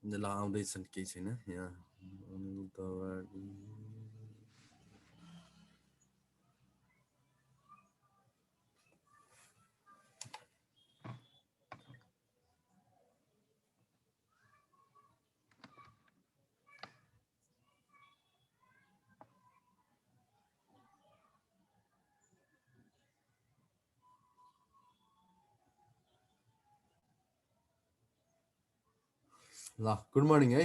ल आउँदैछन् केही छैन यहाँ ल गुड मर्निङ है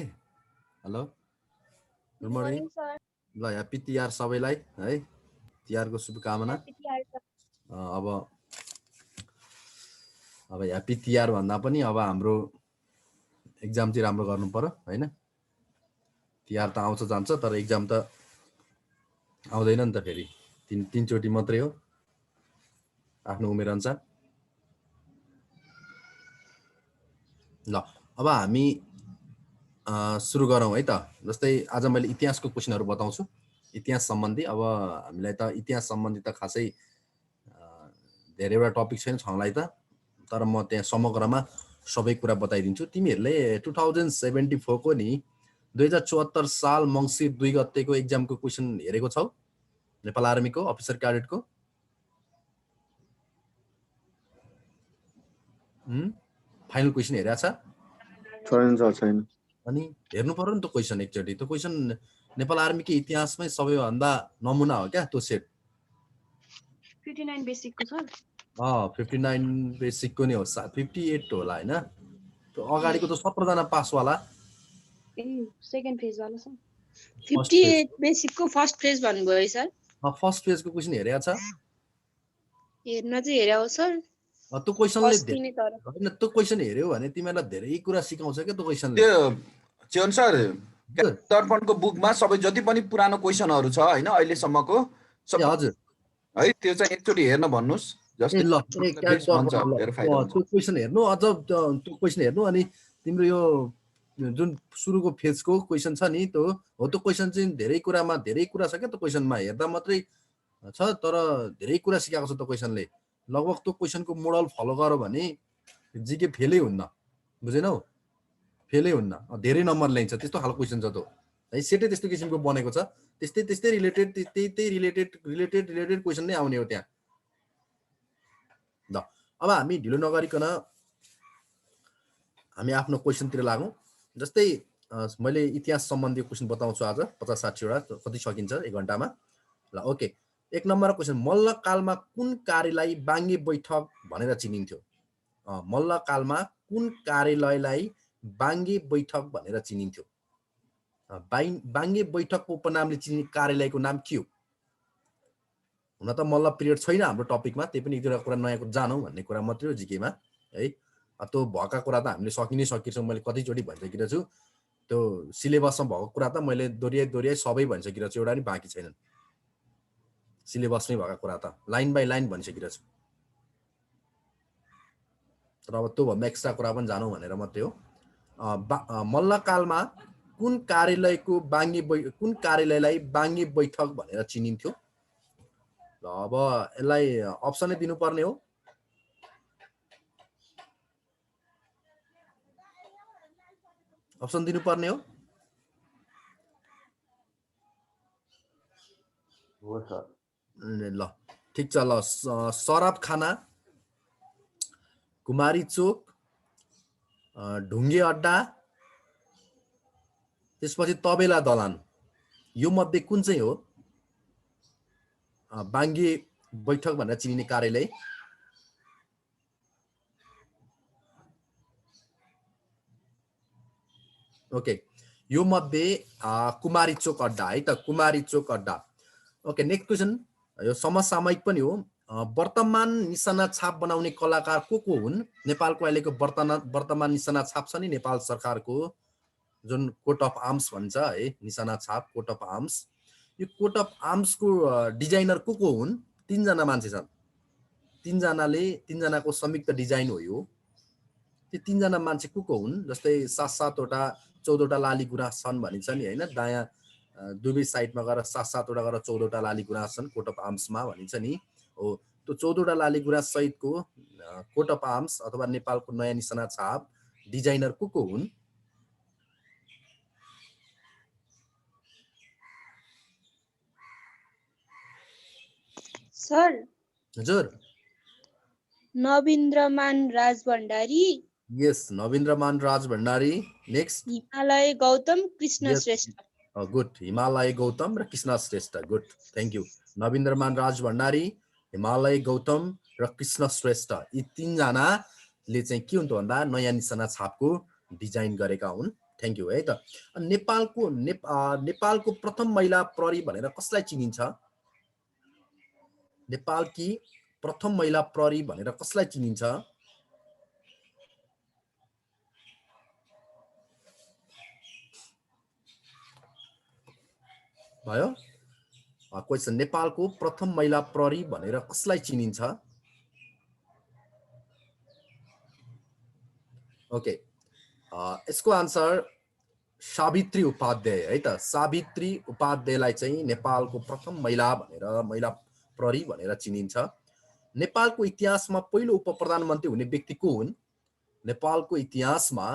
हेलो गुड मर्निङ सर ल ह्याप्पी तिहार सबैलाई है तिहारको शुभकामना ह्याप्पी तिहार सर अब ह्याप्पी तिहार भन्दा पनि अब हाम्रो एक्जाम चाहिँ राम्रो गर्नु पर्यो हैन तिहार त आउँछ जान्छ तर एक्जाम त आउँदैन नि त फेरि तीनचोटि मात्रै हो आफ्नो उमेर अनुसार ल अब हामी सुरु गरौँ है त जस्तै आज मैले इतिहासको क्वेसनहरू बताउँछु इतिहास सम्बन्धी अब हामीलाई त इतिहास सम्बन्धी त खासै धेरैवटा टपिक छैन छलाई त तर म त्यहाँ समग्रमा सबै कुरा बताइदिन्छु तिमीहरूले 2074 को नि 2074 साल मङ्सिर 2 गतेको एक्जामको क्वेसन हेरेको छौ नेपाल आर्मीको अफिसर क्याडेटको फाइनल क्वेसन हेरेको छैन अनि हेर्नु पर्यो नि त क्वेसन एकचोटि त्यो क्वेसन नेपाल आर्मीको इतिहासमै सबैभन्दा नमुना हो क्या त्यो सेट 59 बेसिकको सर 59 बेसिकको नि हो 58 होला हैन त्यो अगाडिको त 17 जना पासवाला ए सेकेन्ड फेज वाला सर 58 बेसिकको फर्स्ट फेज भन्नुभयो है सर फर्स्ट फेजको क्वेसन हेरेको छ हेर्न चाहिँ हेरे हो सर त्यो क्वेसनले अस्ति तर हैन त्यो क्वेसन हेर्यो भने तिमीलाई धेरै कुरा सिकाउँछ के त्यो क्वेसनले त्यो चेवन सर दर्पणको बुकमा सबै जति पनि पुरानो क्वेसनहरु छ हैन अहिले सम्मको सब हजुर है त्यो चाहिँ एकचोटी हेर्न भन्नुस् जस्तै ल त्यो क्वेसन हेर्नु अझ त्यो क्वेसन हेर्नु अनि तिम्रो यो जुन सुरुको फेजको क्वेसन छ नि त्यो हो त्यो क्वेसन चाहिँ धेरै कुरा छ क्या त्यो क्वेसनमा हेर्दा मात्रै छ तर धेरै कुरा सिकाएको छ त्यो क्वेसनले लगभग त्यो क्वेसनको मोडल फलो गर्यो भने जीके फेलै हुन्न बुझेनौ फेलै हुन्न धेरै नम्बर ल्याइन्छ त्यस्तो खालको क्वेसन छ त्यो है सेटै त्यस्तो किसिमको बनेको छ त्यस्तै रिलेटेड क्वेसन नै आउने हो त्यहाँ ल अब हामी ढिलो नगरिकन हामी आफ्नो क्वेसनतिर लागौँ जस्तै मैले इतिहास सम्बन्धी क्वेसन बताउँछु आज 50-60 वटा कति सकिन्छ 1 घण्टामा ल ओके 1 नम्बर क्वेसन मल्लकालमा कुन कार्यलाई बाङ्गे बैठक भनेर चिनिन्थ्यो मल्लकालमा कुन कार्यालयलाई बाङ्गे बैठक भनेर चिनिन्थ्यो बाङ्गे बैठकको उपनामले चिनिने कार्यालयको नाम के हो हुन त मल्ल पिरियड छैन हाम्रो टपिकमा त्यही पनि एक दुईवटा कुरा नयाँ जानौँ भन्ने कुरा मात्रै हो जिकेमा है त्यो भएका कुरा त हामीले सकिन्छौँ मैले कतिचोटि भनिसकेको छु त्यो सिलेबसमा भएको कुरा त मैले दोहोऱ्याइ सबै भनिसकेको छु एउटा पनि बाँकी छैनन् सिलेबसमै भएका कुरा त लाइन बाई लाइन भनिसकेको छु तर अब त्यो भन्दा एक्स्ट्रा कुरा पनि जानौँ भनेर मात्रै हो मल्लकालमा कुन कार्यालयलाई बाङ्गे बैठक भनेर चिनिन्थ्यो ल अब यसलाई अप्सनै दिनुपर्ने हो अप्सन दिनुपर्ने हो सर ल ठिक छ ल शराब खाना कुमारी चोक ढुङ्गे अड्डा त्यसपछि तबेला दलान यो मध्ये कुन चाहिँ हो बाङ्गे बैठक भनेर चिनिने कार्यालय ओके यो मध्ये कुमारी चोक अड्डा है त कुमारी चोक अड्डा ओके नेक्स्ट क्वेसन यो समसामयिक पनि हो वर्तमान निशाना छाप बनाउने कलाकार को हुन् नेपालको अहिलेको वर्तमान निशाना छाप छ नि नेपाल सरकारको जुन कोट अफ आर्म्स भन्छ है निशाना छाप कोट अफ आर्म्स यो कोट अफ आर्म्सको डिजाइनर को हुन् 3 जना मान्छे छन् 3 जनाको संयुक्त डिजाइन हो यो त्यो 3 जना मान्छे को हुन् जस्तै 7-7 वटा 14 वटा लाली गुराँस छन् भनिन्छ नि हैन दायाँ दुवै साइडमा गएर 7-7 वटा गरेर 14 वटा लाली गुराँस छन् कोट अफ आर्म्समा भनिन्छ नि हो त्यो 14 वटा लाली गुराँस सहितको कोट अफ आर्म्स अथवा नेपालको नयाँ निशाना छाप डिजाइनर को हुन् सर हजुर Nabindraman Rajbhandari, yes Nabindraman Raj Bhandari next Himalaya Gautam, Krishna Yes. Shrestha. Good Himalaya Gautam र Krishna Shrestha good thank you Nabindraman Raj Bhandari Himalaya Gautam र कृष्ण श्रेष्ठ यी तीनजनाले चाहिँ के हुन्छ भन्दा नयाँ निशाना छापको डिजाइन गरेका हुन् थ्याङ्क यू है त नेपालको प्रथम महिला प्रहरी भनेर कसलाई चिनिन्छ नेपालकी प्रथम महिला प्रहरी भनेर कसलाई चिनिन्छ भयो क्वेसन नेपालको प्रथम महिला प्रहरी भनेर कसलाई चिनिन्छ ओके यसको आन्सर सावित्री उपाध्याय है त सावित्री उपाध्यायलाई चाहिँ नेपालको प्रथम महिला प्रहरी भनेर चिनिन्छ नेपालको इतिहासमा पहिलो उपप्रधानमन्त्री हुने व्यक्ति को हुन् नेपालको इतिहासमा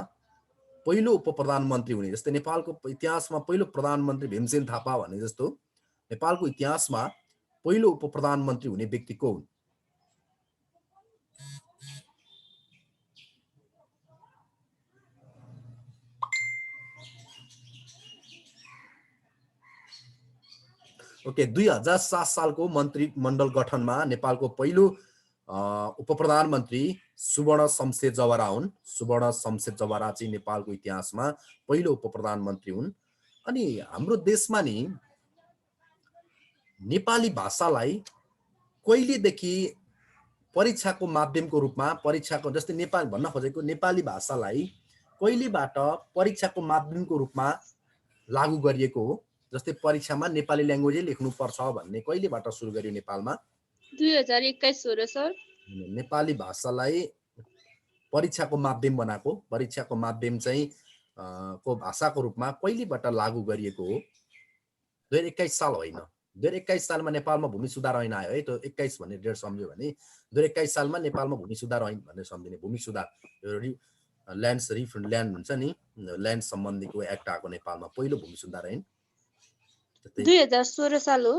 पहिलो उपप्रधानमन्त्री हुने जस्तै नेपालको इतिहासमा पहिलो प्रधानमन्त्री भीमसेन थापा भने जस्तो नेपालको इतिहासमा पहिलो उपप्रधानमन्त्री हुने व्यक्ति को हुन् ओके 2007 सालको मन्त्रीमण्डल गठनमा नेपालको पहिलो उपप्रधानमन्त्री सुवर्ण शमशेर जवरा हुन् सुवर्ण शमशेर जवरा चाहिँ नेपालको इतिहासमा पहिलो उपप्रधानमन्त्री हुन् अनि हाम्रो देशमा नि नेपाली भाषालाई कहिलेदेखि परीक्षाको माध्यमको रूपमा परीक्षाको जस्तै नेपाल भन्न खोजेको नेपाली भाषालाई कहिलेबाट परीक्षाको माध्यमको रूपमा लागू गरिएको हो जस्तै परीक्षामा नेपाली ल्याङ्ग्वेजै लेख्नुपर्छ भन्ने कहिलेबाट सुरु गरियो नेपालमा 2021 सर नेपाली भाषालाई परीक्षाको माध्यम बनाएको परीक्षाको माध्यम चाहिँ को भाषाको रूपमा कहिलेबाट लागू गरिएको हो 2021 साल होइन 2021 सालमा नेपालमा भूमि सुधार ऐन आयो है त्यो 21 भन्ने डेट सम्झ्यो भने 2021 सालमा नेपालमा भूमि सुधार ऐन भनेर सम्झिने भूमि सुधार ल्यान्ड्स ल्यान्ड हुन्छ नि ल्यान्ड सम्बन्धीको एक्ट आएको नेपालमा पहिलो भूमि सुधार ऐन 2016 साल हो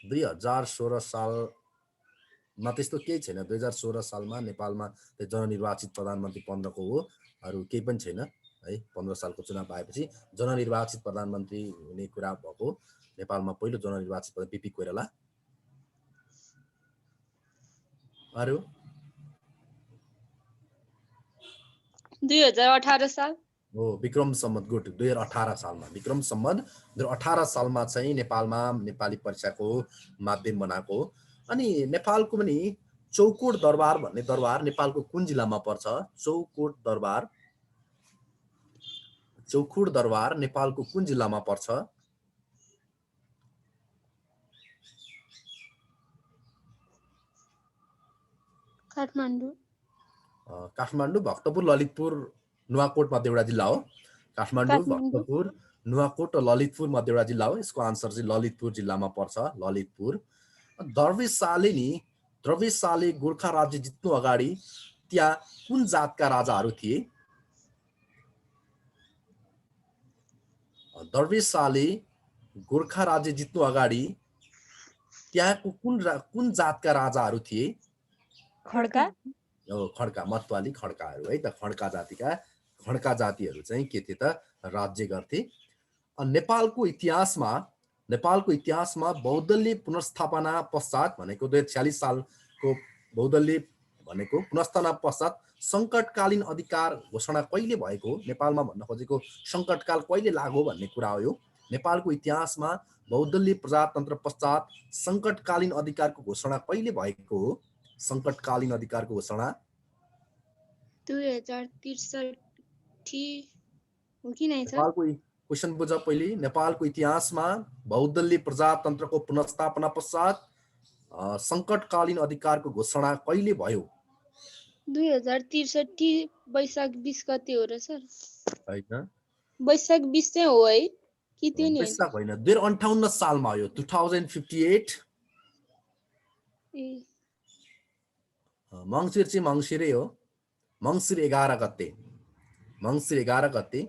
2016 सालमा त्यस्तो केही छैन 2016 सालमा नेपालमा जननिर्वाचित प्रधानमन्त्री 15 को हो अरू केही पनि छैन है 15 सालको चुनाव भएपछि जननिर्वाचित प्रधानमन्त्री हुने कुरा भएको नेपालमा पहिलो जननिर्वाचित बीपी कोइराला अरू 2018 साल हो विक्रम सम्वत गुड 2018 सालमा विक्रम सम्वत 2018 सालमा चाहिँ नेपालमा नेपाली परीक्षाको माध्यम बनाएको अनि नेपालको पनि चौकोट दरबार भन्ने दरबार नेपालको कुन जिल्लामा पर्छ चौकोट दरबार नेपालको कुन जिल्लामा पर्छ काठमाडौँ भक्तपुर ललितपुर नुवाकोट मध्ये एउटा जिल्ला हो काठमाडौँ भक्तपुर नुवाकोट र ललितपुर मध्ये एउटा जिल्ला हो यसको आन्सर चाहिँ ललितपुर जिल्लामा पर्छ ललितपुर द्रविसाले गोर्खा राज्य जित्नु अगाडि त्यहाँ कुन जातका राजाहरू थिए दरवेशशाहले गोर्खा राज्य जित्नु अगाडि त्यहाँको कुन जातका राजाहरू थिए खड्का मतवाली खड्काहरू है त खड्का जातिहरू चाहिँ के थिए त राज्य गर्थे नेपालको इतिहासमा बौद्धले पुनर्स्थापना पश्चात भनेको 2046 सालको बौद्धले भनेको पुनर्स्थापना पश्चात संकटकालीन अधिकार घोषणा कहिले भएको नेपालमा भन्न खोजेको संकटकाल कहिले लाग्यो भन्ने कुरा हो यो नेपालको इतिहासमा बौद्धले प्रजातन्त्र पश्चात संकटकालीन अधिकारको घोषणा कहिले भएको हो संकटकालीन अधिकारको घोषणा 2063 हो कि नै सर नेपालको क्वेशन बुझ पहिले नेपालको इतिहासमा बौद्धले प्रजातन्त्रको पुनर्स्थापना पश्चात संकटकालीन अधिकारको घोषणा कहिले भयो 2063 वैशाख 20 गते हो र सर हैन वैशाख 20 चाहिँ हो है कि त्यो नि वैशाख होइन 2058 सालमा हो 2058 मङ्सिर चाहिँ मङ्सिरै हो मङ्सिर 11 गते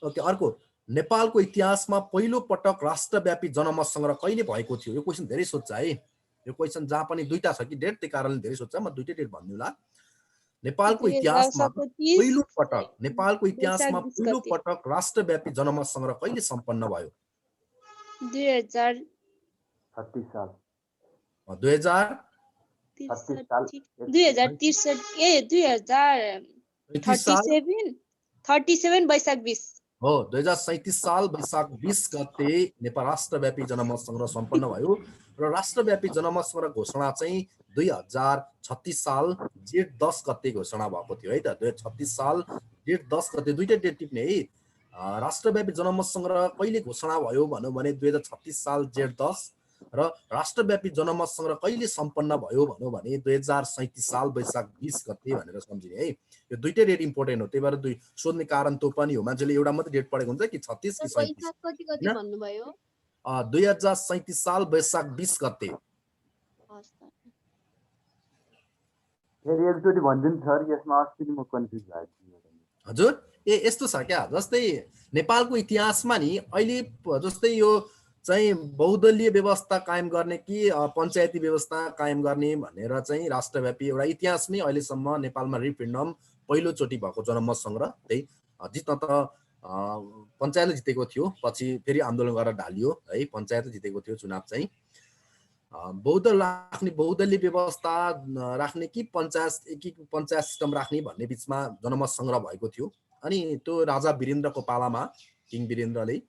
ओके अर्को नेपालको इतिहासमा पहिलो पटक राष्ट्रव्यापी जनमत संग्रह कहिले भएको थियो यो क्वेशन धेरै सोध्छ है यो क्वेसन जहाँ पनि दुईटा छ कि डेट, त्यही कारणले धेरै सोध्छ, म दुईटै डेट भन्दिउँला। नेपालको इतिहासमा 2027 पहिलो पटक नेपालको इतिहासमा वैशाख 20 पहिलो गते। पटक राष्ट्रव्यापी जनमत संग्रह कहिले सम्पन्न भयो? 2000 36 साल 2063 2037 वैशाख 20 हो 2037 साल वैशाख 20 गते नेपाल राष्ट्रव्यापी जनमत संग्रह सम्पन्न भयो र राष्ट्रव्यापी जनमत संग्रह घोषणा चाहिँ 2036 साल जेठ 10 गते घोषणा भएको थियो है त। 2036 साल जेठ 10 गते, दुईटै डेट टिप्ने है। राष्ट्रव्यापी जनमत संग्रह कहिले घोषणा भयो भन्यो भने 2036 साल जेठ 10 र राष्ट्रव्यापी जनमत संग्रह कहिले सम्पन्न भयो भन्यो भने 2037 साल वैशाख 20 गते भनेर सम्झिने है। यो दुईटै डेट इम्पोर्टेन्ट हो, त्यही भएर दुई सोध्ने कारण त्यो पनि हो। मान्छेले एउटा मात्रै डेट पढेको हुन्छ कि 36 कि 37। वैशाख कति कति भन्नुभयो? 2037 साल वैशाख 20 गते। हस् त। फेरि एकचोटि भनिदिनु सर, यसमा अस्ति म कन्फ्युज भएको थिएँ। हजुर, यस्तो छ क्या, जस्तै नेपालको इतिहासमा नि अहिले जस्तै यो चाहिँ बहुदलीय व्यवस्था कायम गर्न कि पञ्चायती व्यवस्था कायम गर्ने भनेर चाहिँ राष्ट्रव्यापी एउटा इतिहासमै अहिलेसम्म नेपालमा रिफरेन्डम पहिलोचोटि भएको जनमत संग्रह। त्यही जित्न त पञ्चायतले जितेको थियो, पछि फेरि आन्दोलन गरेर ढालियो है, पञ्चायतले जितेको थियो चुनाव चाहिँ। बहुदलीय व्यवस्था राख्ने कि पञ्चायत सिस्टम राख्ने भन्ने बिचमा जनमत संग्रह भएको थियो। अनि त्यो राजा वीरेन्द्रको पालामा किङ वीरेन्द्रले,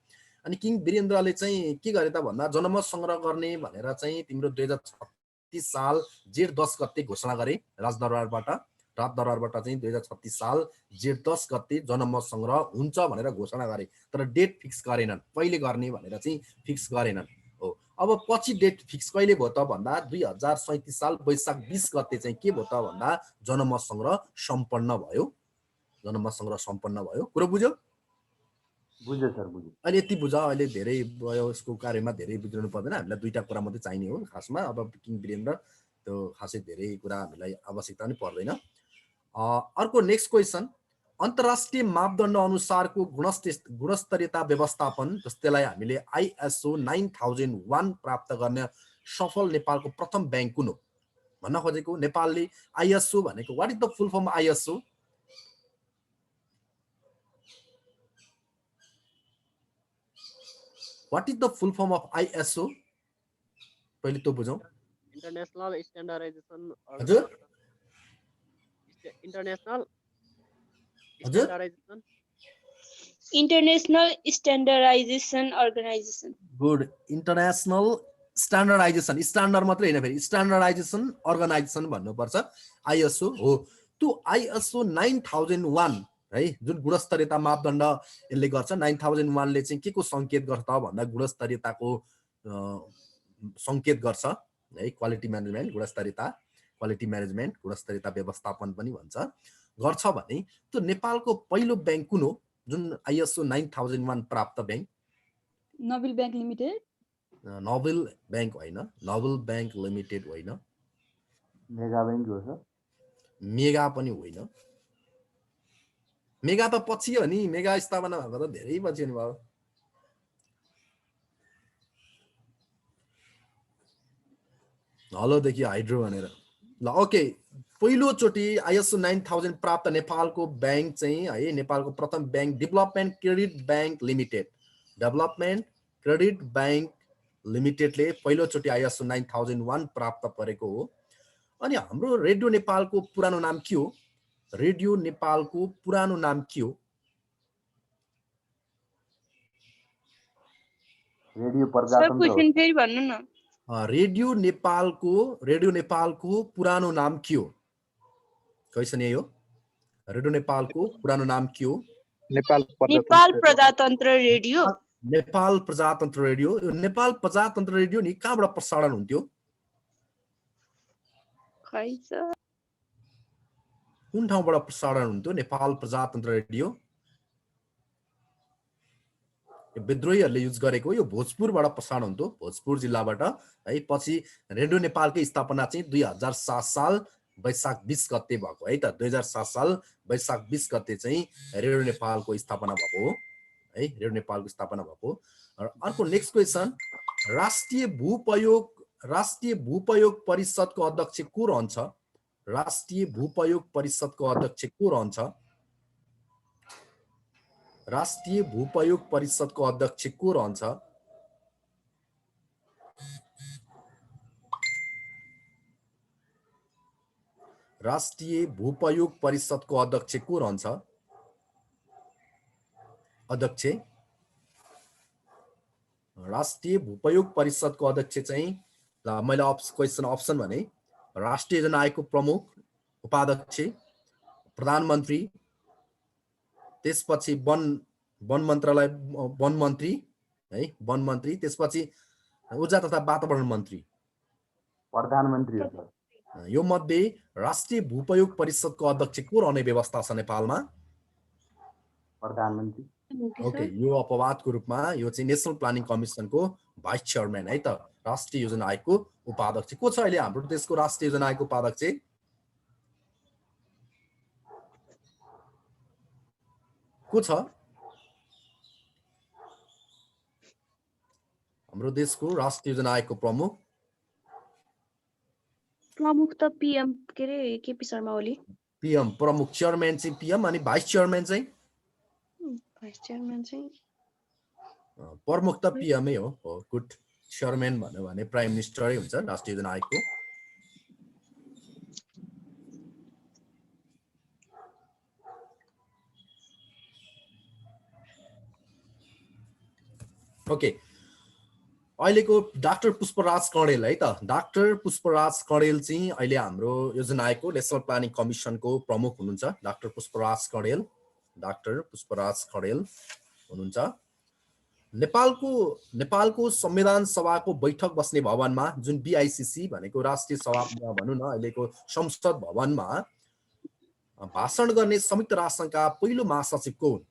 अनि किङ वीरेन्द्रले चाहिँ के गरे त भन्दा जनमत संग्रह गर्ने भनेर चाहिँ तिम्रो 2036 साल जेठ 10 गते घोषणा गरे राजदरबारबाट चाहिँ 2036 साल जेठ 10 गते जनमत संग्रह हुन्छ भनेर घोषणा गरे, तर डेट फिक्स गरेनन्, कहिले गर्ने भनेर चाहिँ फिक्स गरेनन्। हो, अब पछि डेट फिक्स कहिले भयो त भन्दा 2037 साल वैशाख 20 गते चाहिँ के भयो त भन्दा जनमत संग्रह सम्पन्न भयो। जनमत संग्रह सम्पन्न भयो। कुरो बुझ्यो? बुझ्यो सर, बुझ्यो। अहिले यति बुझ, अहिले धेरै भयो, यसको कार्यमा धेरै बुझ्नु पर्दैन, हामीलाई दुईटा कुरा मात्रै चाहिने हो खासमा। अब किङ वीरेन्द्र त्यो खासै धेरै कुरा हामीलाई आवश्यकता पनि पर्दैन। अर्को नेक्स्ट क्वेसन, अन्तर्राष्ट्रिय मापदण्ड अनुसारको गुणस्तरीयता व्यवस्थापन, जसलाई हामीले ISO 9001 प्राप्त गर्न सफल नेपालको प्रथम ब्याङ्क कुन हो भन्न खोजेको। नेपालले ISO भनेको, what is the full form ISO? What is the full form of ISO? पहिले तो बुझौं। International standardisation. हजुर, इंटरनेशनल हजुर, standardisation. International standardisation organisation. Good. International standardisation, standard मात्रै हैन, फेरि स्टैंडर्डाइजेशन अर्गनाइजेशन भन्नुपर्छ। ISO हो। त्यो ISO 9001 है, जुन गुणस्तरीयता मापदण्ड यसले गर्छ। 9001 ले चाहिँ के को संकेत गर्छ भन्दा गुणस्तरीयताको संकेत गर्छ है। क्वालिटी म्यानेजमेन्ट, गुणस्तरीयता, क्वालिटी म्यानेजमेन्ट, गुणस्तरीयता व्यवस्थापन पनि भन्छ, गर्छ भने त्यो नेपालको पहिलो ब्याङ्क कुन हो जुन ISO 9001 प्राप्त bank? Nobel bank limited. Nobel bank होइन, नोबेल ब्याङ्क लिमिटेड होइन, मेगा ब्याङ्क हो सर। मेगा पनि होइन। मेगा त पछि हो नि, मेगा स्थापना भएको त धेरै पछि हुने भयो। हलोदेखि हाइड्रो भनेर ल। ओके, पहिलोचोटि ISO 9000 प्राप्त नेपालको ब्याङ्क चाहिँ है, नेपालको प्रथम bank development credit bank limited, development credit bank लिमिटेडले पहिलोचोटि ISO 9001 प्राप्त गरेको हो। अनि हाम्रो रेडियो नेपालको पुरानो नाम के हो? रेडियो नेपालको पुरानो नाम के हो? रेडियो सर प्रजातन्त्र क्वेशन फेरि भन्नु न। रेडियो नेपालको पुरानो नाम के हो? क्वेशन यही हो। रेडियो नेपालको पुरानो नाम के हो? नेपाल प्रजातन्त्र रेडियो। नेपाल प्रजातन्त्र रेडियो। यो नेपाल प्रजातन्त्र रेडियो नि कहाँबाट प्रसारण हुन्थ्यो? खै सर, कुन ठाउँबाट प्रसारण हुन्थ्यो नेपाल प्रजातन्त्र रेडियो? विद्रोहीहरूले युज गरेको, यो भोजपुरबाट प्रसारण हुन्थ्यो, भोजपुर जिल्लाबाट है। पछि रेडियो नेपालकै स्थापना चाहिँ 2007 साल वैशाख 20 गते भएको है त। 2007 साल वैशाख 20 गते चाहिँ रेडियो नेपालको स्थापना भएको हो है, रेडियो नेपालको स्थापना भएको। अर्को नेक्स्ट क्वेसन, राष्ट्रिय राष्ट्रिय भूपयोग परिषदको अध्यक्ष को रहन्छ? राष्ट्रिय भूपयोग परिषदको अध्यक्ष को रहन्छ? राष्ट्रिय भूपयोग परिषदको अध्यक्ष को रहन्छ? राष्ट्रिय भूपयोग परिषदको अध्यक्ष को रहन्छ? अध्यक्ष राष्ट्रिय भूपयोग परिषदको अध्यक्ष चाहिँ ल मैले क्वेसन अप्सन भने राष्ट्रिय योजना आयोगको प्रमुख, उपाध्यक्ष, प्रधानमन्त्री, त्यसपछि वन मन्त्रालय वन मन्त्री है, वन मन्त्री, त्यसपछि ऊर्जा तथा वातावरण मन्त्री, प्रधानमन्त्री हो सर। यो मध्ये राष्ट्रिय भूपयोग परिषदको अध्यक्ष को रहने व्यवस्था छ नेपालमा? प्रधानमन्त्री। ओके, यो अपवादको रूपमा यो चाहिँ नेशनल प्लानिङ कमिसनको भाइस चेयरम्यान है त, राष्ट्रिय योजना आयोगको उपाध्यक्ष को छ अहिले हाम्रो देशको राष्ट्रिय योजना आयोगको उपाध्यक्ष? को छ हाम्रो देशको राष्ट्रिय योजना आयोगको प्रमुख? प्रमुख त पीएम के रे केपी शर्मा ओली। पीएम प्रमुख, चेयरम्यान चाहिँ पीएम, अनि भाइस चेयरम्यान चाहिँ भाइस चेयरम्यान चाहिँ प्रमुख त पीएमै हो। गुड। चेयरम्यान भन्यो भने प्राइम मिनिस्टरै हुन्छ राष्ट्रिय योजना आयोगको। ओके, अहिलेको डाक्टर पुष्पराज कँडेल है त, डाक्टर पुष्पराज कँडेल चाहिँ अहिले हाम्रो योजना आयोगको नेशनल प्लानिङ कमिसनको प्रमुख हुनुहुन्छ। डाक्टर पुष्पराज कँडेल, डाक्टर पुष्पराज कँडेल हुनुहुन्छ। नेपालको संविधान सभाको बैठक बस्ने भवनमा, जुन बीआईसीसी भनेको राष्ट्रिय सभा भनौँ न, अहिलेको संसद भवनमा भाषण गर्ने संयुक्त राष्ट्रसङ्घका पहिलो महासचिव को हुन्?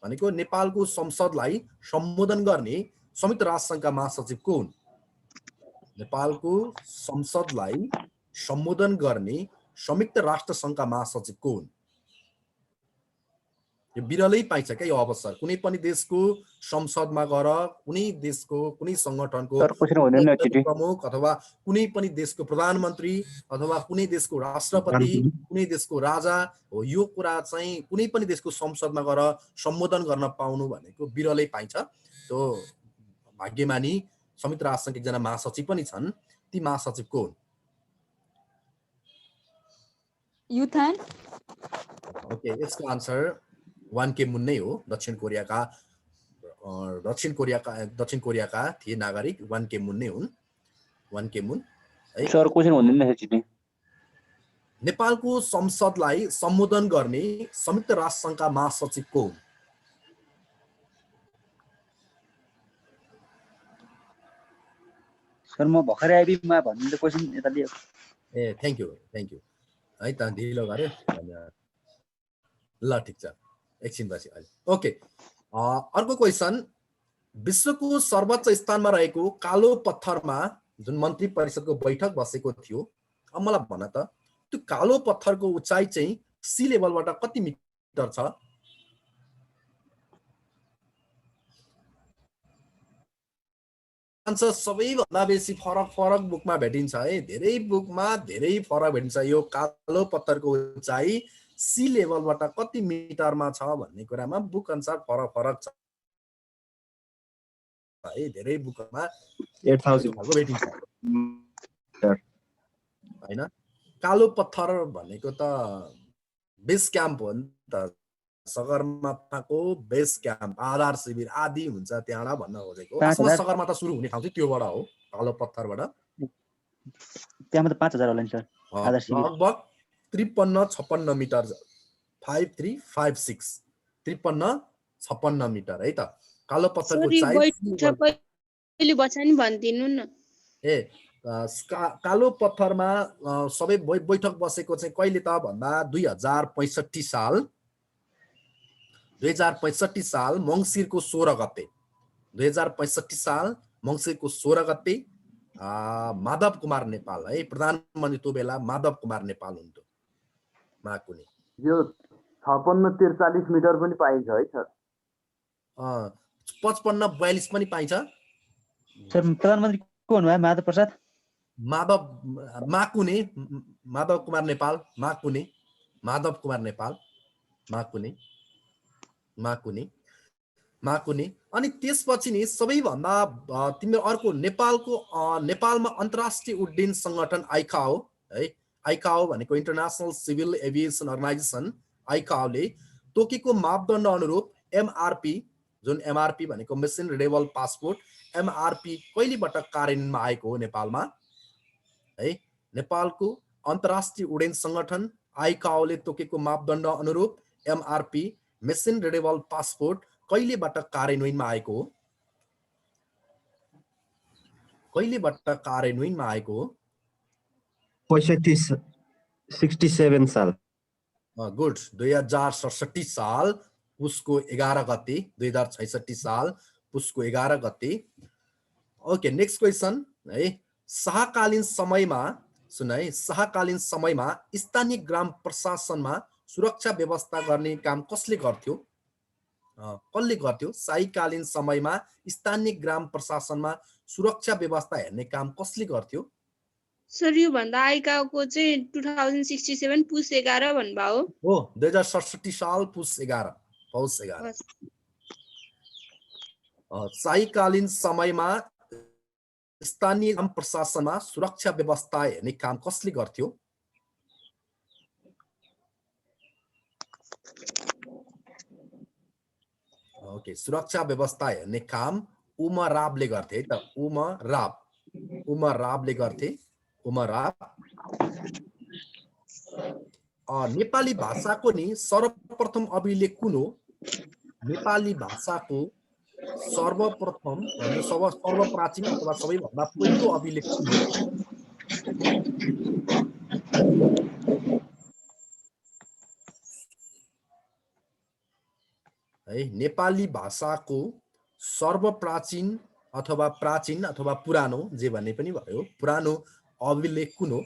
भनेको नेपालको संसदलाई सम्बोधन गर्ने संयुक्त राष्ट्रसङ्घका महासचिव को हुन्? नेपालको संसदलाई सम्बोधन गर्ने संयुक्त राष्ट्रसङ्घका महासचिव को हुन्? यो बिरलै पाइन्छ क्या यो अवसर। कुनै पनि देशको संसदमा गएर कुनै देशको कुनै संगठनको प्रमुख अथवा कुनै पनि देशको प्रधानमन्त्री अथवा कुनै देशको राष्ट्रपति, कुनै देशको राजा हो, यो कुरा चाहिँ कुनै पनि देशको संसदमा गएर सम्बोधन गर्न पाउनु भनेको बिरलै पाइन्छ। त्यो भाग्यमानी संयुक्त राष्ट्रसङ्घका एकजना महासचिव पनि छन्। ती महासचिव को हुन्? युथान। ओके, यसको आन्सर वान के मुन नै हो। दक्षिण कोरियाका थिए नागरिक वान के मुन नै हुन्। वान के मुन है। सर क्वेशन भन्दिनु न। नेपालको संसदलाई सम्बोधन गर्ने संयुक्त राष्ट्रसङ्घका महासचिव को हुन्? सर म भर्खरै आइबीमा भन्नु क्वेशन यता दियो। ए थ्यांक यू है त, ढिलो गरे धन्यवाद। ल ठिक छ, एकछिनपछि अहिले। ओके, अर्को क्वेसन, विश्वको सर्वोच्च स्थानमा रहेको कालो पत्थरमा जुन मन्त्री परिषदको बैठक बसेको थियो, अब मलाई भन त त्यो कालो पत्थरको उचाइ चाहिँ सी लेभलबाट कति मिटर छ? आन्सर सबैभन्दा बेसी फरक बुकमा भेटिन्छ है, धेरै बुकमा धेरै फरक भेटिन्छ। यो कालो पत्थरको उचाइ सी लेभलबाट कति मिटरमा छ भन्ने कुरामा बुक अनुसार फरक छ है। धेरै बुकमा 8000 भेटिन्छ हैन। कालो पत्थर भनेको त बेस क्याम्प हो नि त, सगरमाथाको बेस क्याम्प, आधार शिविर आदि हुन्छ त्यहाँबाट भन्न खोजेको। असलमा सगरमाथा सुरु हुने ठाउँ चाहिँ त्योबाट हो, कालो पत्थरबाट। त्यहाँमा त 5000 होला नि सर आधार शिविर। लगभग 53-56 मिटर, 5356 53-56 मिटर है त कालो पत्थरको पहिले बचानी भन्दिनु न। ए कालो पत्थरमा सबै बैठक बसेको चाहिँ कहिले त भन्दा 2065 साल मङ्सिरको 16 गते, 2065 साल मङ्सिरको 16 गते माधव कुमार नेपाल है प्रधानमन्त्री त्यो बेला माधव कुमार नेपाल हुन्थ्यो महाकुनी। यो 56-43 मिटर पनि पाइन्छ है सर? 55-42 पनि पाइन्छ सर। प्रधानमन्त्री को भन्नुभयो माधव प्रसाद माकुने माधव कुमार नेपाल माधव कुमार नेपाल माकुने अनि त्यसपछि नि सबैभन्दा तिम्रो अर्को नेपालमा अन्तर्राष्ट्रिय उड्डयन संगठन आइकाओ है आइकाओ भनेको इन्टरनेसनल सिभिल एभिएसन अर्गनाइजेसन आइकाओले तोकेको मापदण्ड अनुरूप एमआरपी जुन एमआरपी भनेको मिसन रिडेबल पासपोर्ट एमआरपी कहिलेबाट कार्यान्वयनमा आएको हो नेपालमा है नेपालको अन्तर्राष्ट्रिय उड्डयन संगठन आइकाओले तोकेको मापदण्ड अनुरूप एमआरपी मिसन रिडेबल पासपोर्ट कहिलेबाट कार्यान्वयनमा आएको हो 67 साल गुड 2067 साल पुसको 11 गते 2066 साल पुसको 11 गते ओके नेक्स्ट क्वेसन है शाहकालीन समयमा स्थानीय ग्राम प्रशासनमा सुरक्षा व्यवस्था गर्ने काम कसले गर्थ्यो शाहीकालीन समयमा स्थानीय ग्राम प्रशासनमा सुरक्षा व्यवस्था हेर्ने काम कसले गर्थ्यो सर यो भन्दा आइकाको चाहिँ 2067 पुस 11 भन्नुभयो हो 2067 साल पुस 11 शाहीकालीन समयमा स्थानीय ग्राम प्रशासनमा सुरक्षा व्यवस्था हेर्ने काम कसले गर्थ्यो ओके सुरक्षा व्यवस्था हेर्ने काम उमरावले गर्थे है त उमरावले गर्थे नेपाली भाषाको नि सर्वप्रथम अभिलेख कुन हो नेपाली भाषाको सर्वप्राचीन अथवा सबैभन्दा पहिलो अभिलेख कुन हो है नेपाली भाषाको सर्वप्राचीन अथवा प्राचीन अथवा पुरानो जे भन्ने पनि भयो पुरानो अभिलेख कुन हो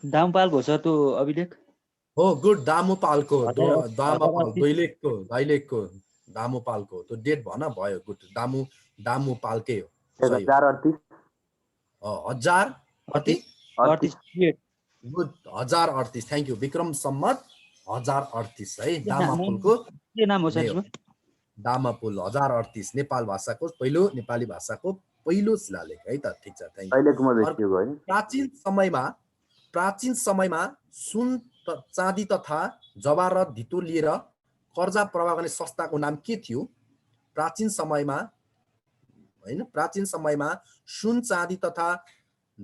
दामपालको छ त्यो अभिलेख हो गुड दामुपालको दैलेखको दामुपालको त्यो डेट भन भयो गुड दामुपालकै हो 1038 गुड 1038 थ्यांक यू विक्रम सम्मत 1038 है दामापुलको के नाम हो सर दामापुल 1038 नेपाली भाषाको पहिलो शिलालेख है त ठीक छ थ्यांक यू प्राचीन समयमा सुन चाँदी तथा जवाहर धितो लिएर कर्जा प्रवाह गर्ने संस्थाको नाम के थियो प्राचीन समयमा सुन चाँदी तथा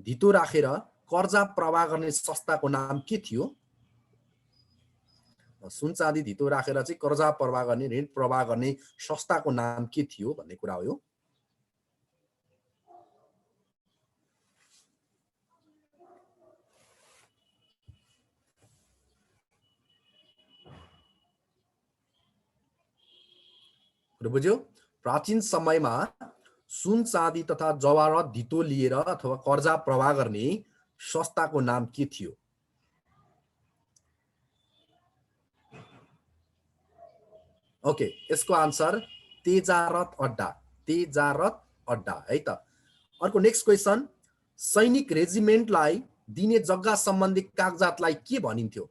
धितो राखेर कर्जा प्रवाह गर्ने संस्थाको नाम के थियो सुन चाँदी धितो राखेर चाहिँ कर्जा प्रवाह गर्ने ऋण प्रवाह गर्ने संस्थाको नाम के थियो भन्ने कुरा हो यो बुझ्यो प्राचीन समयमा सुन चाँदी तथा जवाहर धितो लिएर अथवा कर्जा प्रवाह गर्ने संस्थाको नाम के थियो ओके यसको आन्सर तेजारत अड्डा है त अर्को नेक्स्ट क्वेसन सैनिक रेजिमेन्टलाई दिने जग्गा सम्बन्धी कागजातलाई के भनिन्थ्यो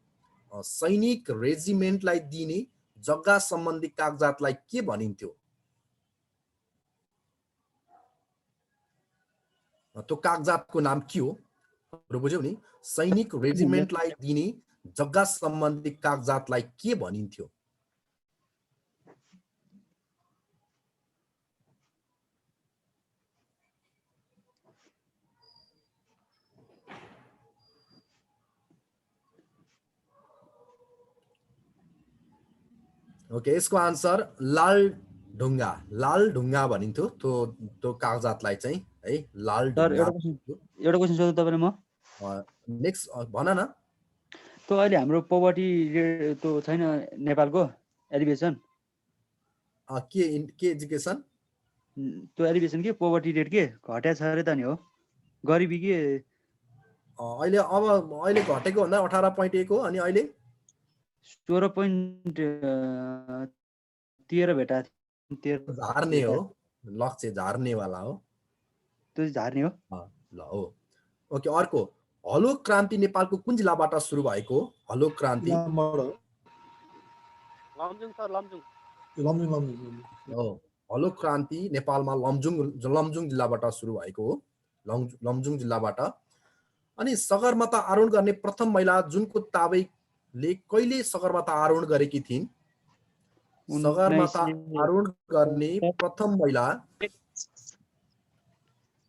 सैनिक रेजिमेन्टलाई दिने जग्गा सम्बन्धी कागजातलाई के भनिन्थ्यो त्यो कागजातको नाम के हो बुझ्यौ नि सैनिक रेजिमेन्टलाई दिने जग्गा सम्बन्धी कागजातलाई के भनिन्थ्यो ओके यसको आन्सर लाल ढुङ्गा भनिन्थ्यो त्यो कागजातलाई चाहिँ है लाल ढुङ्गा एउटा क्वेशन सोध्छु तपाईलाई म नेक्स्ट भन न त्यो अहिले हाम्रो पोभर्टी रेट त्यो छैन नेपालको एलिभेसन के एजुकेसन त्यो एलिभेसन के पोभर्टी रेट के घट्या छ रे त नि हो गरिबी के अहिले घटेको भन्दा 18.1 हो अनि अहिले 16.13 भेटा थियो 13 झार्ने हो लक्ष्य झार्नेवाला हो त्यो झार्ने हो ल हो ओके अर्को हलो क्रान्ति नेपालको कुन जिल्लाबाट सुरु भएको हलो क्रान्ति लमजुङ सर लमजुङ हो हलो क्रान्ति नेपालमा लमजुङ जिल्लाबाट सुरु भएको हो लमजुङ जिल्लाबाट अनि सगरमाथा आरोहण गर्ने प्रथम महिला जुनको ताबैले कहिले सगरमाथा आरोहण गरेकी थिइन् सगरमाथा आरोहण गर्ने प्रथम महिला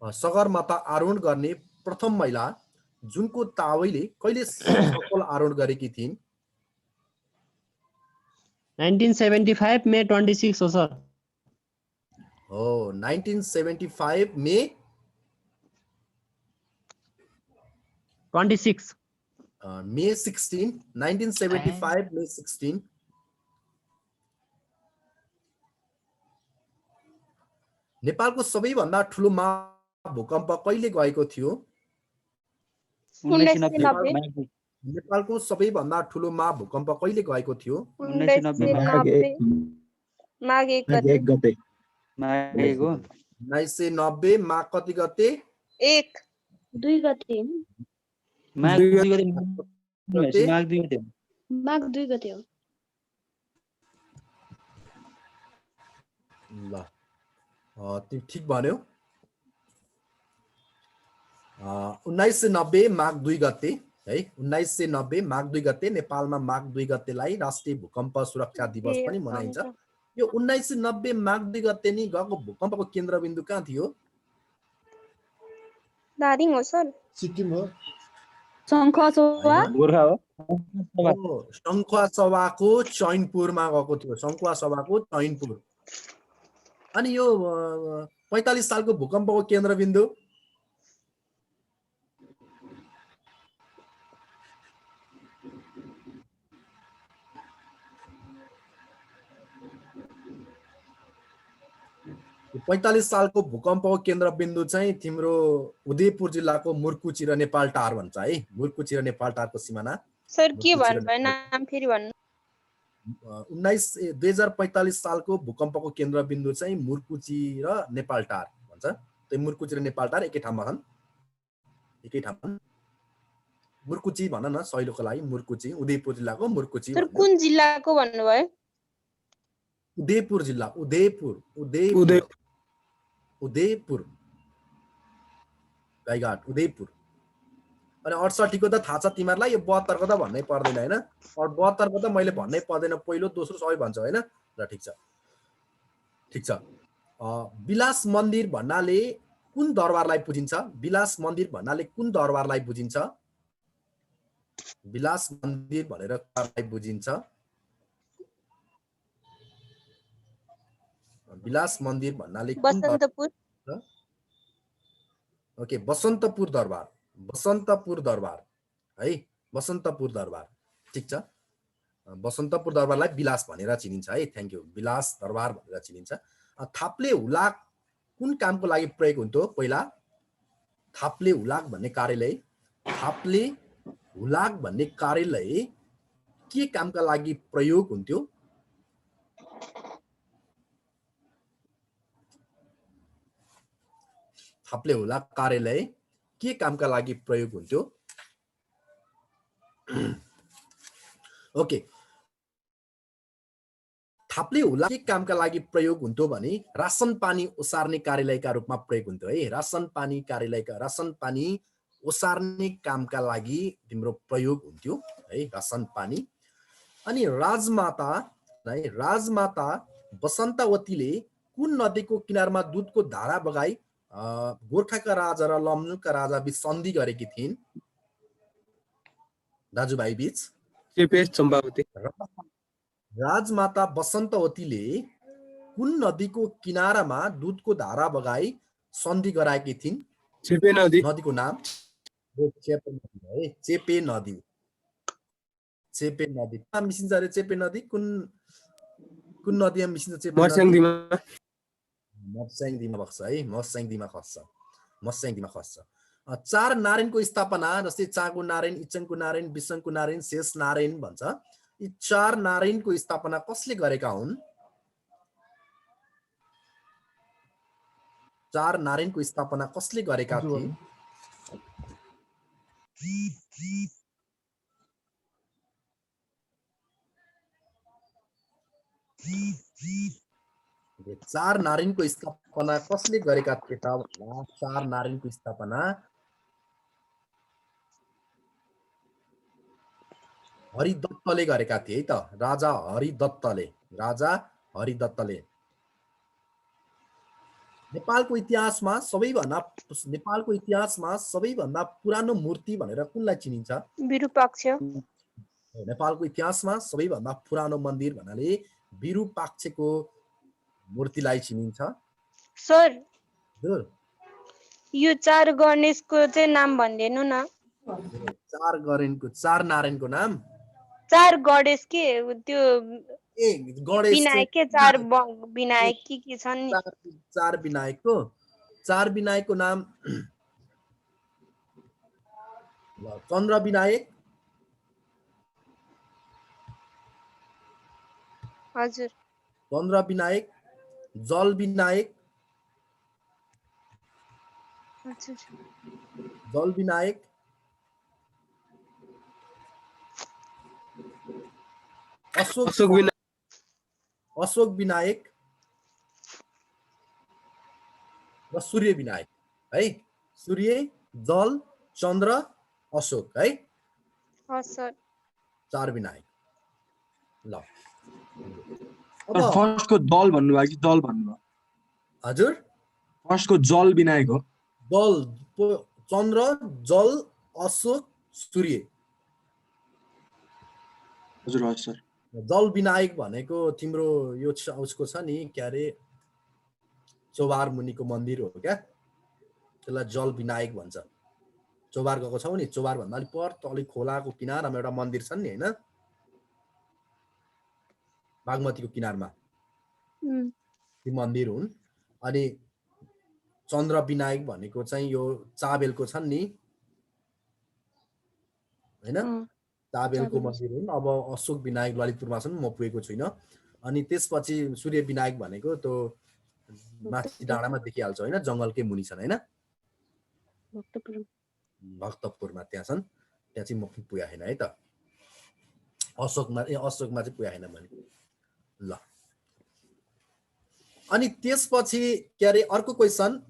सगरमाथा आरोहण गर्ने प्रथम महिला जुनको ताबैले कहिले सफल आरोहण गरेकी थिइन् 1975 मे 26 हो सर हो 1975 मे 26 मे 16 1975 मे 16 नेपालको सबैभन्दा ठुलो महाभूकम्प कहिले गएको थियो 1990 नेपालको सबैभन्दा ठुलो महाभूकम्प कहिले गएको थियो 1990 माघ 1 गते मागेको 1990 माघ कति गते 1 2 गते माघ 2 गते माघ 2 गते माघ 2 गते हो ल तिमी ठिक भन्यौ 1990 माघ 2 गते है 1990 माघ 2 गते नेपालमा माघ 2 गतेलाई राष्ट्रिय भूकम्प सुरक्षा दिवस पनि मनाइन्छ यो 1990 माघ 2 गते नि गएको भूकम्पको केन्द्रबिन्दु कहाँ थियो दारिङ हो सर सिक्किम हो शङ्खसभा गोर्खा हो शङ्खुवासभाको चैनपुरमा गएको थियो शङ्खुवासभाको चैनपुर अनि यो 45 सालको भूकम्पको केन्द्रबिन्दु यो 45 सालको भूकम्पको केन्द्रबिन्दु चाहिँ तिम्रो उदयपुर जिल्लाको मुर्कुची र नेपालटार भन्छ है मुर्कुची र नेपालटारको सिमाना सर के भन्नुभयो नाम फेरि भन्नु 2045 सालको भूकम्पको केन्द्रबिन्दु चाहिँ मुर्कुची र नेपालटार भन्छ त्यो मुर्कुची र नेपालटार एकै ठाउँमा छन् मुर्कुची भन न सहिलोको लागि मुर्कुची उदयपुर जिल्लाको मुर्कुची सर कुन जिल्लाको भन्नुभयो उदयपुर जिल्ला उदयपुर गाईघाट उदयपुर अनि 68 को त थाहा छ तिमीहरूलाई यो 72 को त भन्नै पर्दैन हैन और 72 को त मैले भन्नै पर्दैन पहिलो दोस्रो सबै भन्छ हैन ल ठिक छ विलास मन्दिर भन्नाले कुन दरबारलाई बुझिन्छ विलास मन्दिर भन्नाले कुन दरबारलाई बुझिन्छ विलास मन्दिर भनेर दरबारलाई बुझिन्छ विलास मन्दिर भन्नाले बसन्तपुर ओके बसन्तपुर दरबार है बसन्तपुर दरबार ठीक छ बसन्तपुर दरबारलाई विलास भनेर चिनिन्छ है थ्यांक यू विलास दरबार भनेर चिनिन्छ थाप्ले हुलाक कुन कामको लागि प्रयोग हुन्थ्यो पहिला थाप्ले हुलाक भन्ने कार्यालय के कामका लागि प्रयोग हुन्थ्यो थाप्ले हुलाक कार्यालय के कामका लागि प्रयोग हुन्थ्यो ओके थाप्ले हुलाक के कामका लागि प्रयोग हुन्थ्यो भने रासन पानी ओसार्ने कार्यालयका रूपमा प्रयोग हुन्थ्यो है रासन पानी ओसार्ने कामका लागि तिम्रो प्रयोग हुन्थ्यो है रासन पानी अनि राजमाता बसन्तवतीले कुन नदीको किनारमा दूधको धारा बगाई गोर्खाका राजा र लमजुङका राजा बीच सन्धि गरेकी थिइन् दाजुभाइ बीच चेपे चम्पावती राजमाता बसन्तवतीले कुन नदीको किनारामा दूधको धारा बगाई सन्धि गराएकी थिइन् चेपे नदी नदीको नाम चेपे नदी मिसिन्छ अरे चेपे नदी कुन नदीमा मिसिन्छ चेपे मर्स्याङदीमा मर्स्याङदीमा बग्छ है मर्स्याङदीमा खस्छ चार नारायणको स्थापना जस्तै चाँगु नारायण इचङको नारायण विसङको नारायण शेष नारायण भन्छ यी 4 नारायणको स्थापना कसले गरेका हुन्? 4 नारायणको स्थापना कसले गरेका थिए? चार नारायणको स्थापना कसले गरेका थिए त? 4 नारायणको स्थापना हरिदत्तले गरेका थिए है त। राजा हरिदत्तले। नेपालको इतिहासमा सबैभन्दा पुरानो मूर्ति भनेर कुनलाई चिनिन्छ? विरूपाक्ष। नेपालको इतिहासमा सबैभन्दा पुरानो मन्दिर भन्नाले विरूपाक्षको मूर्तिलाई चिनिन्छ। सर हजुर, यो 4 गणेशको चाहिँ नाम भनिदिनु न। 4 नारायणको नाम 4 गणेश के त्यो गणेश विनायक के 4 विनायक के छन् नि? 4 विनायकको नाम चन्द्र विनायक, हजुर चन्द्र विनायक, जल विनायक, हजुर जल विनायक, अशोक विनायक र सूर्य विनायक है। सूर्य, जल, चन्द्र, अशोक है। सर 4 विनायक। ल फर्स्टको दल भन्नुभयो कि दल भन्नुभयो? हजुर, फर्स्टको जल विनायक हो। जल, चन्द्र, जल, अशोक, सूर्य। हजुर हजुर सर। जल विनायक भनेको तिम्रो यो उसको छ नि के अरे चौबार मुनिको मन्दिर हो क्या, त्यसलाई जल विनायक भन्छ। चौबार गएको छौ नि? चौबार भन्दा अलिक पर अलिक खोलाको किनारमा एउटा मन्दिर छ नि होइन, बागमतीको किनारमा ती मन्दिर हुन्। अनि चन्द्र विनायक भनेको चाहिँ यो चाबेलको छन् नि होइन, चाबेलको मन्दिर हुन्। अब अशोक विनायक ललितपुरमा छन्, म पुगेको छुइनँ। अनि त्यसपछि सूर्य विनायक भनेको त्यो माथि डाँडामा देखिहाल्छ होइन, जङ्गलकै मुनि छन् होइन, भक्तपुरमा त्यहाँ छन्। त्यहाँ चाहिँ म पुगेको छैन है त। अशोकमा चाहिँ पुगेको छैन मैले। ल अनि त्यसपछि के अरे अर्को क्वेसन,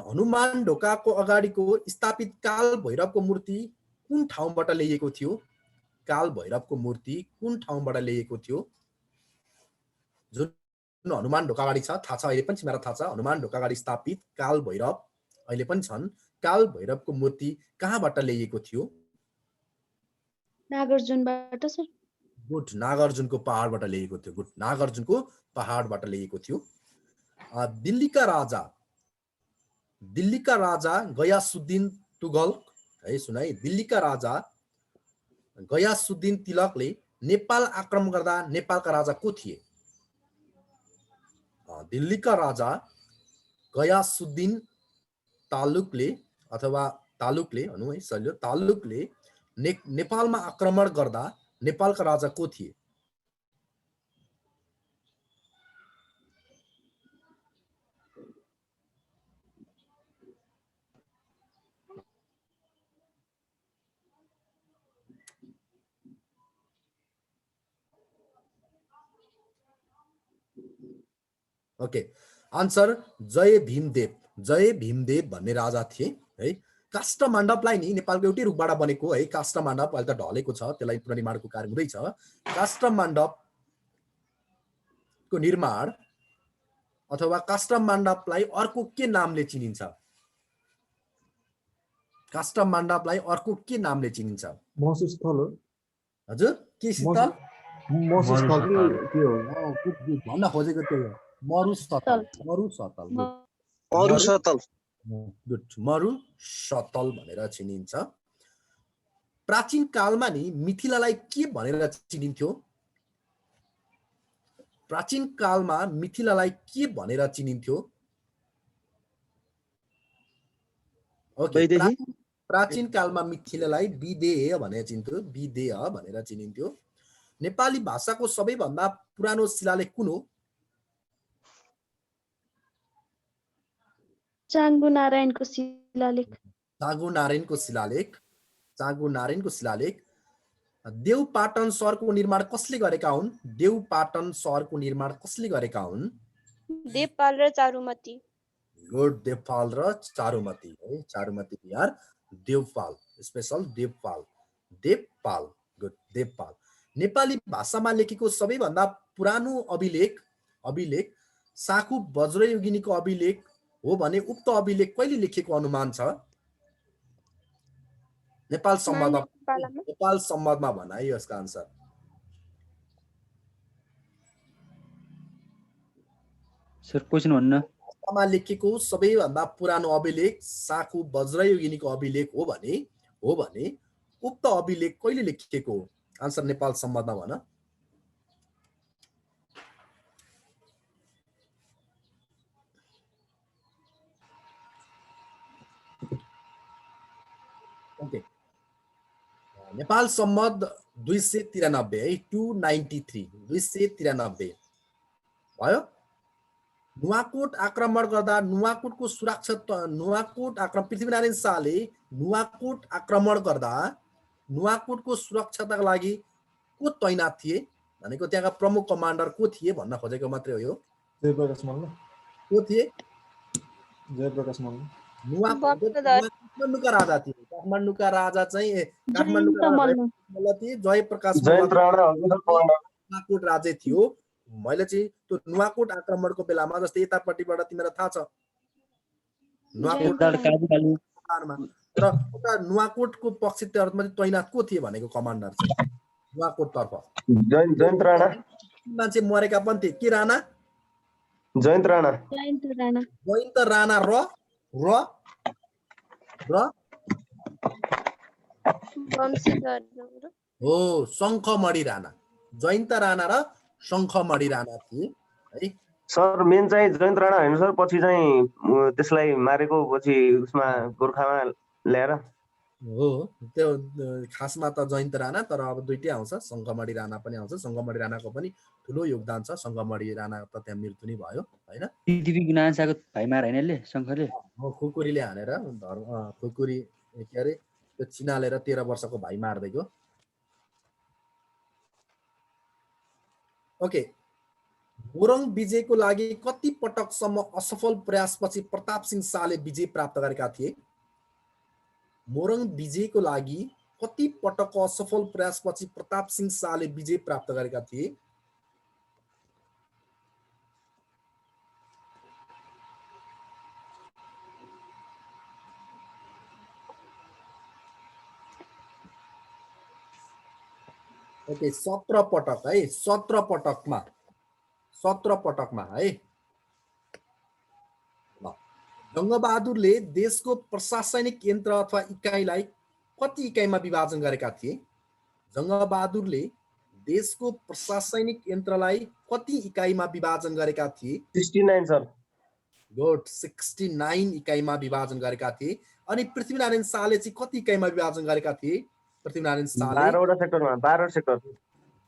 हनुमान ढोकाको अगाडिको स्थापित काल भैरवको मूर्ति कुन ठाउँबाट ल्याइएको थियो? काल भैरवको मूर्ति कुन ठाउँबाट ल्याइएको थियो? जुन हनुमान ढोका अगाडि छ, थाहा छ, अहिले पनि मलाई थाहा छ, हनुमान ढोका अगाडि स्थापित काल भैरव अहिले पनि छन्। काल भैरवको मूर्ति कहाँबाट ल्याइएको थियो? नागार्जुनबाट सर। गुड, नागार्जुनको पहाडबाट ल्याइएको थियो। गुड, नागार्जुनको पहाडबाट ल्याइएको थियो। दिल्लीका राजा गयासुद्दिन तुगलक है, सुन है, दिल्लीका राजा गयासुद्दिन तिलकले नेपाल आक्रमण गर्दा नेपालका राजा को थिए? दिल्लीका राजा गयासुद्दिन तालुकले अथवा तालुकले भनौँ है, सजिलो, तालुकले नेपालमा आक्रमण गर्दा नेपालका राजा को थिए? ओके, आन्सर जय भीमदेव भन्ने राजा थिए है। काष्ठमण्डपलाई नि नेपालको एउटै रुखबाट बनेको है, काष्ठमण्डप अहिले त ढलेको छ, त्यसलाई पुनर्निर्माणको कार्य हुँदैछ। काष्ठमण्डपको निर्माण अथवा काष्ठमण्डपलाई अर्को के नामले चिनिन्छ? काष्ठमण्डपलाई अर्को के नामले चिनिन्छ? मसुस्थल हो। हजुर, के स्थल? मसुस्थल के हो? भन्न खोजेको त्यही हो, मरुस्थल। गुड, मरुस्थल भनेर चिनिन्छ। प्राचीन कालमा नि मिथिलालाई के भनेर चिनिन्थ्यो? प्राचीन कालमा मिथिलालाई के भनेर चिनिन्थ्यो? ओके, प्राचीन कालमा मिथिलालाई विदेह भनेर चिन्थ्यो, विदेह भनेर चिनिन्थ्यो। नेपाली भाषाको सबैभन्दा पुरानो शिलालेख कुन हो? चाङ्गु नारायणको शिलालेख। चाँगु नारायणको शिलालेख। चाँगु नारायणको शिलालेख। देवपाटन सहरको निर्माण कसले गरेका हुन्? देवपाटन सहरको निर्माण कसले गरेका हुन्? देवपाल र चारुमती। गुड, देवपाल र चारुमती है। चारुमती बिहार देवपाल, स्पेशल देवपाल। देवपाल, गुड, देवपाल। नेपाली भाषामा लेखेको सबैभन्दा पुरानो अभिलेख साखु वज्रयोगिनीको अभिलेख हो भने उक्त अभिलेख कहिले लेखिएको अनुमान छ? नेपाल सम्वादमा भनाइ यसको आन्सर। सर क्वेसन भन्नु न। भाषामा लेखेको सबैभन्दा पुरानो अभिलेख साखु वज्रयोगिनीको अभिलेख हो भने उक्त अभिलेख कहिले लेखिएको हो? आन्सर नेपाल सम्वादमा भन। ओके, नेपाल सम्मत 293 है, 293 भयो। नुवाकोट आक्रमण गर्दा पृथ्वीनारायण शाहले नुवाकोट आक्रमण गर्दा नुवाकोटको सुरक्षाका लागि को तैनात थिए भनेको त्यहाँका प्रमुख कमान्डर को थिए भन्न खोजेको मात्रै हो यो। जयप्रकाश मल्ल। को थिए? जयप्रकाश मल्ल। काठमाडौँका राजा थिए। काठमाडौँका राजा चाहिँ जयप्रकाश नुवाकोट राजा थियो। मैले चाहिँ त्यो नुवाकोट आक्रमणको बेलामा जस्तै यतापट्टिबाट तिमीलाई थाहा छ नुवाकोटको पक्षमा तैनात को थिए भनेको कमान्डर चाहिँ नुवाकोट तर्फ जयन्त राणा मान्छे मरेका पनि थिए। के राणा? जयन्त राणा हो शङ्खमणि राणा। जयन्त राणा र शङ्खमणि राणा थिए है। सर मेन चाहिँ जयन्त राणा होइन सर, पछि चाहिँ त्यसलाई मारेको पछि उसमा गोर्खामा ल्याएर हो। त्यो खासमा त जयन्त राणा, तर अब दुइटै आउँछ, शङ्खमणि राणा पनि आउँछ। शङ्खमणि राणाको पनि ठुलो योगदान छ। शङ्खमणि राणा त त्यहाँ मृत्यु नै भयो होइन। पृथ्वी नारायणको भाइ मार होइन यसले शङ्खले? खुकुरीले हानेर खुकुरी के अरे त्यो चिनालेर 13 वर्षको भाइ मार्दैको। ओके, मोरङ विजयको लागि कति पटकसम्म असफल प्रयासपछि प्रताप सिंह शाहले विजय प्राप्त गरेका थिए? मोरङ विजयको लागि कति पटक असफल प्रयासपछि प्रताप सिंह शाहले विजय प्राप्त गरेका थिए? ओके, 17 पटक है। 17 पटकमा है। जङ्गबहादुरले देशको प्रशासनिक यन्त्र अथवा इकाइलाई कति इकाइमा विभाजन गरेका थिए? जङ्गबहादुरले देशको प्रशासनिक यन्त्रलाई कति इकाइमा विभाजन गरेका थिए? 69 सर। गुड, 69 इकाइमा विभाजन गरेका थिए। अनि पृथ्वीनारायण शाहले चाहिँ कति इकाइमा विभाजन गरेका थिए? पृथ्वीनारायण शाहले 12वटा सेक्टरमा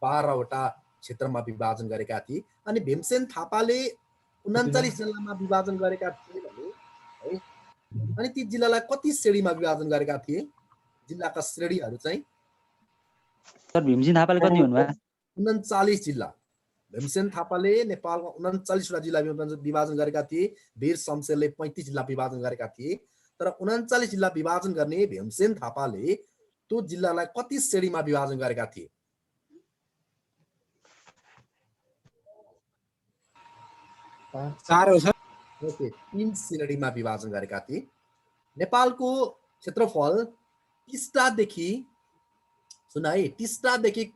12वटा क्षेत्रमा विभाजन गरेका थिए। अनि भीमसेन थापाले 39 जिल्लामा विभाजन गरेका थिए भने है। अनि ती जिल्लालाई कति श्रेणीमा विभाजन गरेका थिए? जिल्लाका श्रेणीहरू चाहिँ सर भीमसेन थापाले कति भन्नुभयो? 39 जिल्ला। भीमसेन थापाले नेपालमा 39वटा जिल्ला विभाजन गरेका थिए। वीर शमशेरले 35 जिल्ला विभाजन गरेका थिए। तर 39 जिल्ला विभाजन गर्ने भीमसेन थापाले त्यो जिल्लालाई कति श्रेणीमा विभाजन गरेका थिए? 4 हो सर। ओके, 3 श्रेणीमा विभाजन गरेका थिए। नेपालको क्षेत्रफल टिस्टादेखि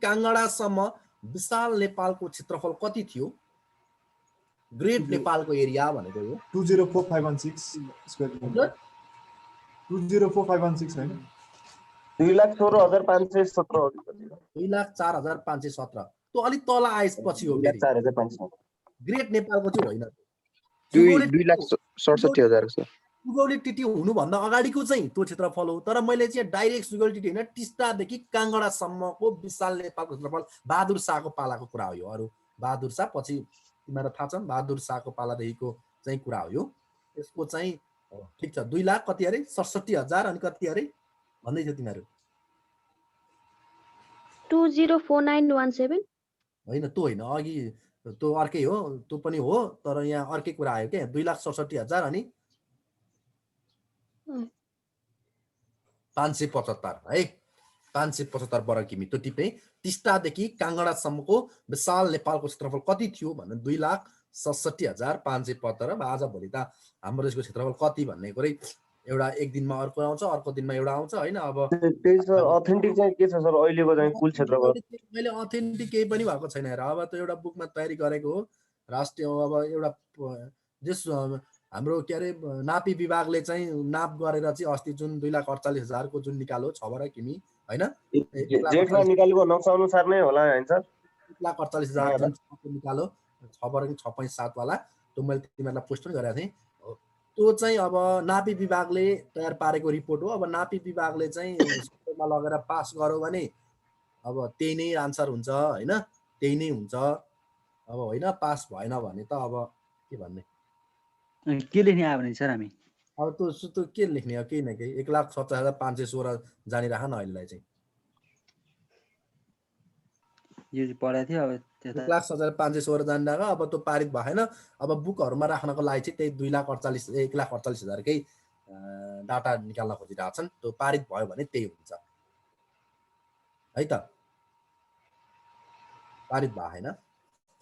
काङ्गडासम्म विशाल नेपालको क्षेत्रफल कति थियो? ग्रेट नेपालको एरिया भनेको यो 204516 स्क्वायर किलोमिटर। 204516 हैन? 2,16,517 2,04,517। त्यो अलि तल आएपछि हो। 4,500 ग्रेट नेपालको चाहिँ होइन। 2,67,000 छ। सुगौली टिटी हुनुभन्दा अगाडिको चाहिँ त्यो क्षेत्रफल हो। तर मैले चाहिँ डाइरेक्ट सुगौली टिटी होइन, टिस्टादेखि काङ्गडासम्मको विशाल नेपालको क्षेत्रफल बहादुर शाहको पालाको कुरा हो यो। अरू बहादुर शाह पछि तिमीलाई थाहा छ बहादुर शाहको पालादेखिको चाहिँ कुरा हो यो। यसको चाहिँ ठिक छ 2 लाख कति अरे 67,000 अनि कति अरे भन्दै थियो तिमीहरू 204917 होइन त्यो होइन, अघि त्यो अर्कै हो, त्यो पनि हो तर यहाँ अर्कै कुरा आयो क्या। 2,67,000 अनि 575 है, 575 वर्ग किमी। त्यो टिप्ने टिस्टादेखि काङ्गडासम्मको विशाल नेपालको क्षेत्रफल कति थियो भन्ने 2,67,575। अब आज भोलि त हाम्रो देशको क्षेत्रफल कति भन्ने कुरै एउटा एक दिनमा अर्को आउँछ, अर्को दिनमा एउटा आउँछ होइन। अब त्यही सर अथेन्टिक चाहिँ के छ सर अहिलेको चाहिँ कुल क्षेत्रफल? मैले अथेन्टिक केही पनि भएको छैन हेर। अब त्यो एउटा बुकमा तयारी गरेको हो राष्ट्रिय, अब एउटा जस हाम्रो के अरे नापी विभागले चाहिँ नाप गरेर चाहिँ अस्ति जुन 2,48,000 को जुन निकालो 6 वर्ग किमी होइन, जेठमा निकालेको नक्सा अनुसार नै होला हैन सर? 1,48,000 जुन निकालो 6 वर्ग 6.7 वाला त्यो मैले तिमीहरूलाई पोस्ट पनि गरेको थिएँ। त्यो चाहिँ अब नापी विभागले तयार पारेको रिपोर्ट हो। अब नापी विभागले चाहिँ स्कुलमा लगेर पास गर्यो भने अब त्यही नै आन्सर हुन्छ होइन, त्यही नै हुन्छ। अब होइन पास भएन भने त अब के भन्ने, के लेख्ने आयो भने सर हामी अब त्यो के लेख्ने हो, केही न केही 1,67,516 जानिराख न अहिलेलाई चाहिँ। यो चाहिँ पढाएको थियो। अब त्यता 1,67,516 जानिराख। अब त्यो पारित भएन, अब बुकहरूमा राख्नको लागि चाहिँ त्यही 1,48,000 कै डाटा निकाल्न खोजिरहेछन्। त्यो पारित भयो भने त्यही हुन्छ है त, पारित भएन।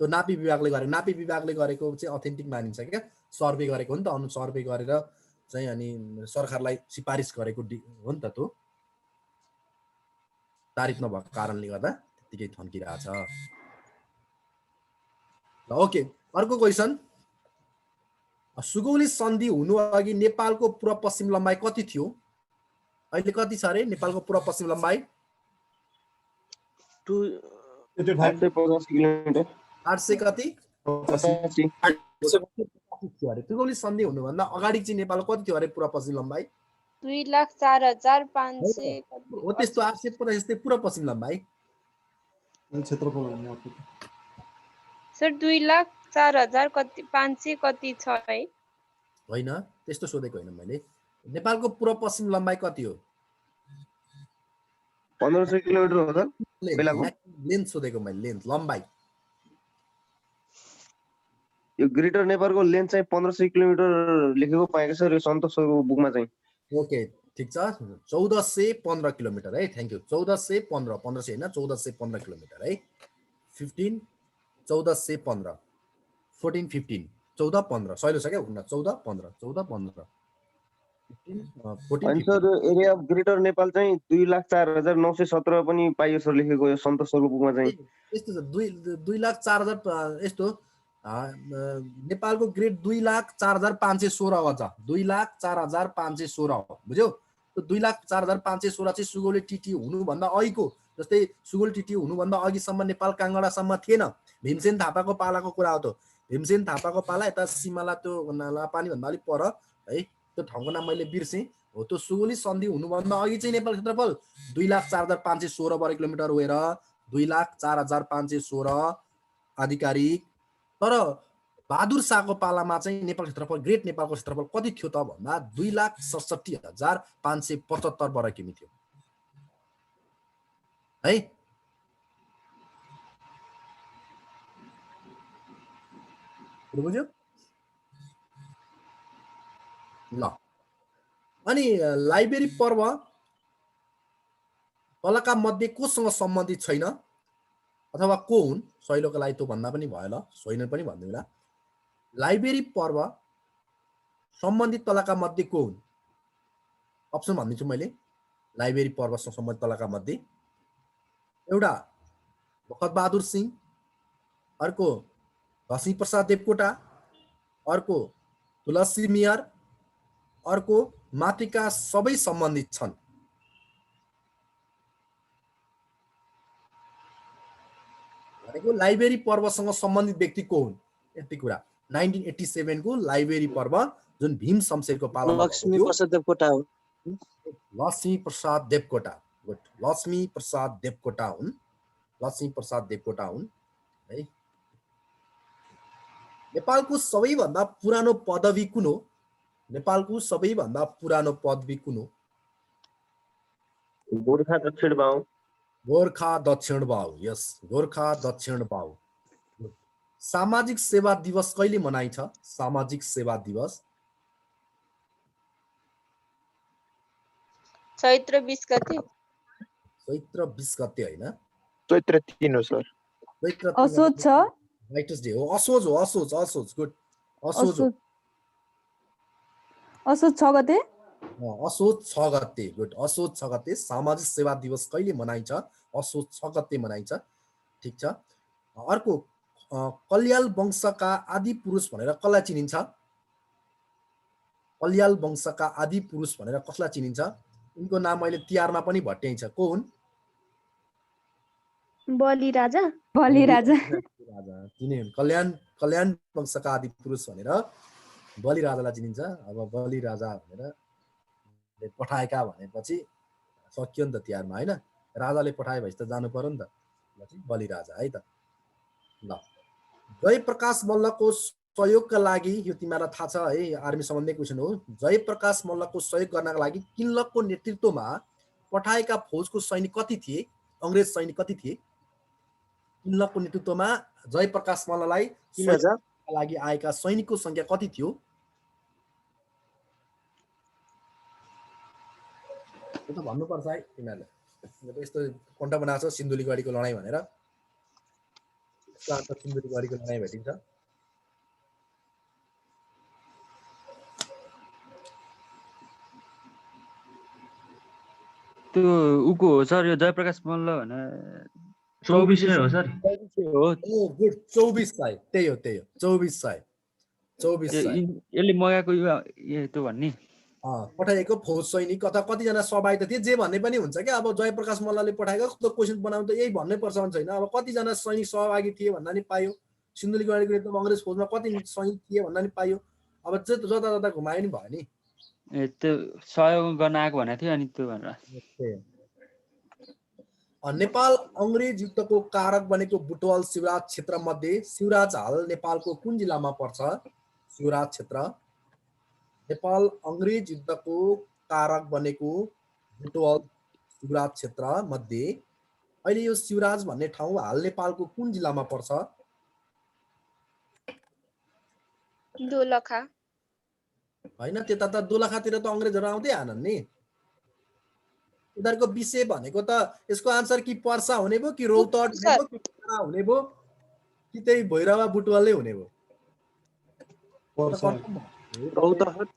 त्यो नापी विभागले गरेको, नापी विभागले गरेको चाहिँ अथेन्टिक मानिन्छ क्या। सर्वे गरेको हो नि त, अनु सर्वे गरेर चाहिँ अनि सरकारलाई सिफारिस गरेको हो नि त। त्यो तारिफ नभएको कारणले गर्दा त्यतिकै थन्किरहेछ। ल ओके, अर्को क्वेसन। सुगौली सन्धि हुनु अघि नेपालको पूर्व पश्चिम लम्बाइ कति थियो? अहिले कति छ अरे नेपालको पूर्व पश्चिम लम्बाइ? 850 किलोमिटर 800 कति 85 थियो अरे। सुगौली सन्धि हुनुभन्दा अगाडि चाहिँ नेपालको कति थियो अरे पूर्व पश्चिम लम्बाइ? 2,04,500 हो त्यस्तो 850 जस्तै पूर्व पश्चिम लम्बाइ। क्षेत्रफल भन्ने अर्को। सर 2,04,000 कति 500 कति छ है? होइन त्यस्तो सोधेको होइन मैले। नेपालको पूर्व पश्चिम लम्बाइ कति हो? 1500 किलोमिटर हो सर पहिलाको। लेन्थ सोधेको मैले, लेन्थ लम्बाइ। यो ग्रेटर नेपालको लेन्थ चाहिँ 1500 किलोमिटर लेखेको पाएको सर यो सन्तोष सरको बुकमा चाहिँ। ओके ठिक छ, 1415 किलोमिटर है। Thank you. 1415, 1500 होइन 1415 किलोमिटर है। 15 1415 14 15 14 15 सहिलो छ क्या 14 15 14 15 अनि sir area of greater Nepal चाहिँ 2,04,917 पनि पाइयो सर लेखेको यो सन्तोष सरको बुकमा चाहिँ। यस्तो छ 2,04,000 यस्तो नेपालको ग्रेड 2,04,516 हो। 2,04,516 हो, बुझ्यौ? त्यो 2,04,516 चाहिँ सुगौली टिटी हुनुभन्दा अघिको, जस्तै सुगौली टिटी हुनुभन्दा अघिसम्म नेपाल काङ्गडासम्म थिएन। भीमसेन थापाको पालाको कुरा हो। त भीमसेन थापाको पाला यता सिमाला त्यो लापानी भन्दा अलिक पर है, त्यो ठाउँको नाम मैले बिर्सेँ हो। त्यो सुगौली सन्धि हुनुभन्दा अघि चाहिँ नेपाल क्षेत्रफल 2,04,516 वर्ग किलोमिटर भएर 2,04,516 आधिकारिक। तर बहादुर शाहको पालामा चाहिँ नेपाल क्षेत्रफल, ग्रेट नेपालको क्षेत्रफल कति थियो त भन्दा 2,67,575 वर्ग किमी थियो है। बुझ्यो? ल अनि लाइब्रेरी पर्व तलका मध्ये कोसँग सम्बन्धित छैन अथवा को हुन्? सहिलोको लागि त्यो भन्दा पनि भयो, ल छैन पनि भन्दिनँ। लाइब्रेरी पर्व सम्बन्धित तलका मध्ये को हुन्? अप्सन भनिदिन्छु मैले। लाइब्रेरी पर्वसँग सम्बन्धित तलका मध्ये एउटा भगत बहादुर सिंह, अर्को घसी प्रसाद देवकोटा, अर्को तुलसी मियर, अर्को मातृका सबै सम्बन्धित छन्। भनेको लाइब्रेरी पर्वसँग सम्बन्धित व्यक्ति को हुन्? यति कुरा 1987 को लाइब्रेरी पर्व जुन भीम शमशेरको पालामा भएको थियो। प्रसाद देवकोटा हो। लक्ष्मी प्रसाद देवकोटा। गुड, लक्ष्मी प्रसाद देवकोटा हुन्। लक्ष्मी प्रसाद देवकोटा हुन् है। नेपालको सबैभन्दा पुरानो पदवी कुन हो? नेपालको सबैभन्दा पुरानो पदवी कुन हो? गोर्खा दक्षिण बाहु। गोर्खा दक्षिण बाहु। यस, गोर्खा दक्षिण बाहु। सामाजिक सेवा दिवस कहिले मनाइन्छ? सामाजिक सेवा दिवस चैत्र 20 गते। चैत्र 20 गते होइन, चैत्र 3 हो सर। चैत्र असोज छ। राइटर्स डे हो। असोज हो, असोज, असोज। गुड, असोज हो। असोज 6 गते। असोज 6 गते। गुड, असोज 6 गते। सामाजिक सेवा दिवस कहिले मनाइन्छ? असोज 6 गते मनाइन्छ। ठिक छ। अर्को, कल्याल वंशका आदि पुरुष भनेर कसलाई चिनिन्छ? कल्याल वंशका आदि पुरुष भनेर कसलाई चिनिन्छ? उनको नाम अहिले तिहारमा पनि भट्याइन्छ। को हुन्? बलि राजा। बलिराजा। राजा तिनै हुन्। कल्याण वंशका आदि पुरुष भनेर बलि राजालाई चिनिन्छ। अब बलि राजा भनेर पठाएका भनेपछि सकियो नि त तिहारमा होइन। राजाले पठाए भएपछि त जानु पर्यो नि त। बलि राजा है त। ल, जयप्रकाश मल्लको सहयोगका लागि, यो तिमीलाई थाहा छ है, आर्मी सम्बन्धी क्वेसन हो। जयप्रकाश मल्लको सहयोग गर्नका लागि किनलकको नेतृत्वमा पठाएका फौजको सैनिक कति थिए? अङ्ग्रेज सैनिक कति थिए? किनलकको नेतृत्वमा जयप्रकाश मल्ललाई 3000 लागि आएका सैनिकको संख्या कति थियो? यो त भन्नुपर्छ है तिमीहरूले। यस्तो कन्ट बनाएको छ सिन्धुलीगढीको लडाइँ भनेर। सिन्धुलीगढीको लडाइँ भेटिन्छ। त्यो उको हो सर, यो जयप्रकाश मल्ल भने 24 हो सर। 24 हो। गुड, 2400। त्यही हो, त्यही हो, 2400। 2400 यसले मगाएको यो त्यो भन्ने पठाइएको फौज सैनिक अथवा कतिजना सहभागी थिए जे भन्ने पनि हुन्छ क्या। अब जयप्रकाश मल्लले पठाएको त्यो क्वेसन बनाउनु त यही भन्नै पर्छ भने छैन। अब कतिजना सैनिक सहभागी थिए भन्दा नि पायो। सिन्धुलीगढीको नेतृत्वमा अङ्ग्रेज फौजमा कति सैनिक थिए भन्दा नि पायो। अब जता जता घुमायो नि भयो नि। त्यो सहयोग गर्न आएको भनेको थियो अनि त्यो भनेर। नेपाल अङ्ग्रेज युद्धको कारक बनेको बुटवल शिवराज क्षेत्र मध्ये शिवराज हाल नेपालको कुन जिल्लामा पर्छ? शिवराज क्षेत्र। नेपाल अङ्ग्रेज युद्धको कारक बनेको बुटवल शिवराज क्षेत्र मध्ये अहिले यो शिवराज भन्ने ठाउँ हाल नेपालको कुन जिल्लामा पर्छ? दोलखा। होइन, त्यता त दोलखातिर त अङ्ग्रेजहरू आउँदै आएनन् नि। उनीहरूको विषय भनेको त यसको आन्सर कि पर्सा हुने भयो कि रौतहट हुने भयो कि पोखरा हुने भयो कि त्यही भैरवा बुटवलै हुने भयो? रौतहट।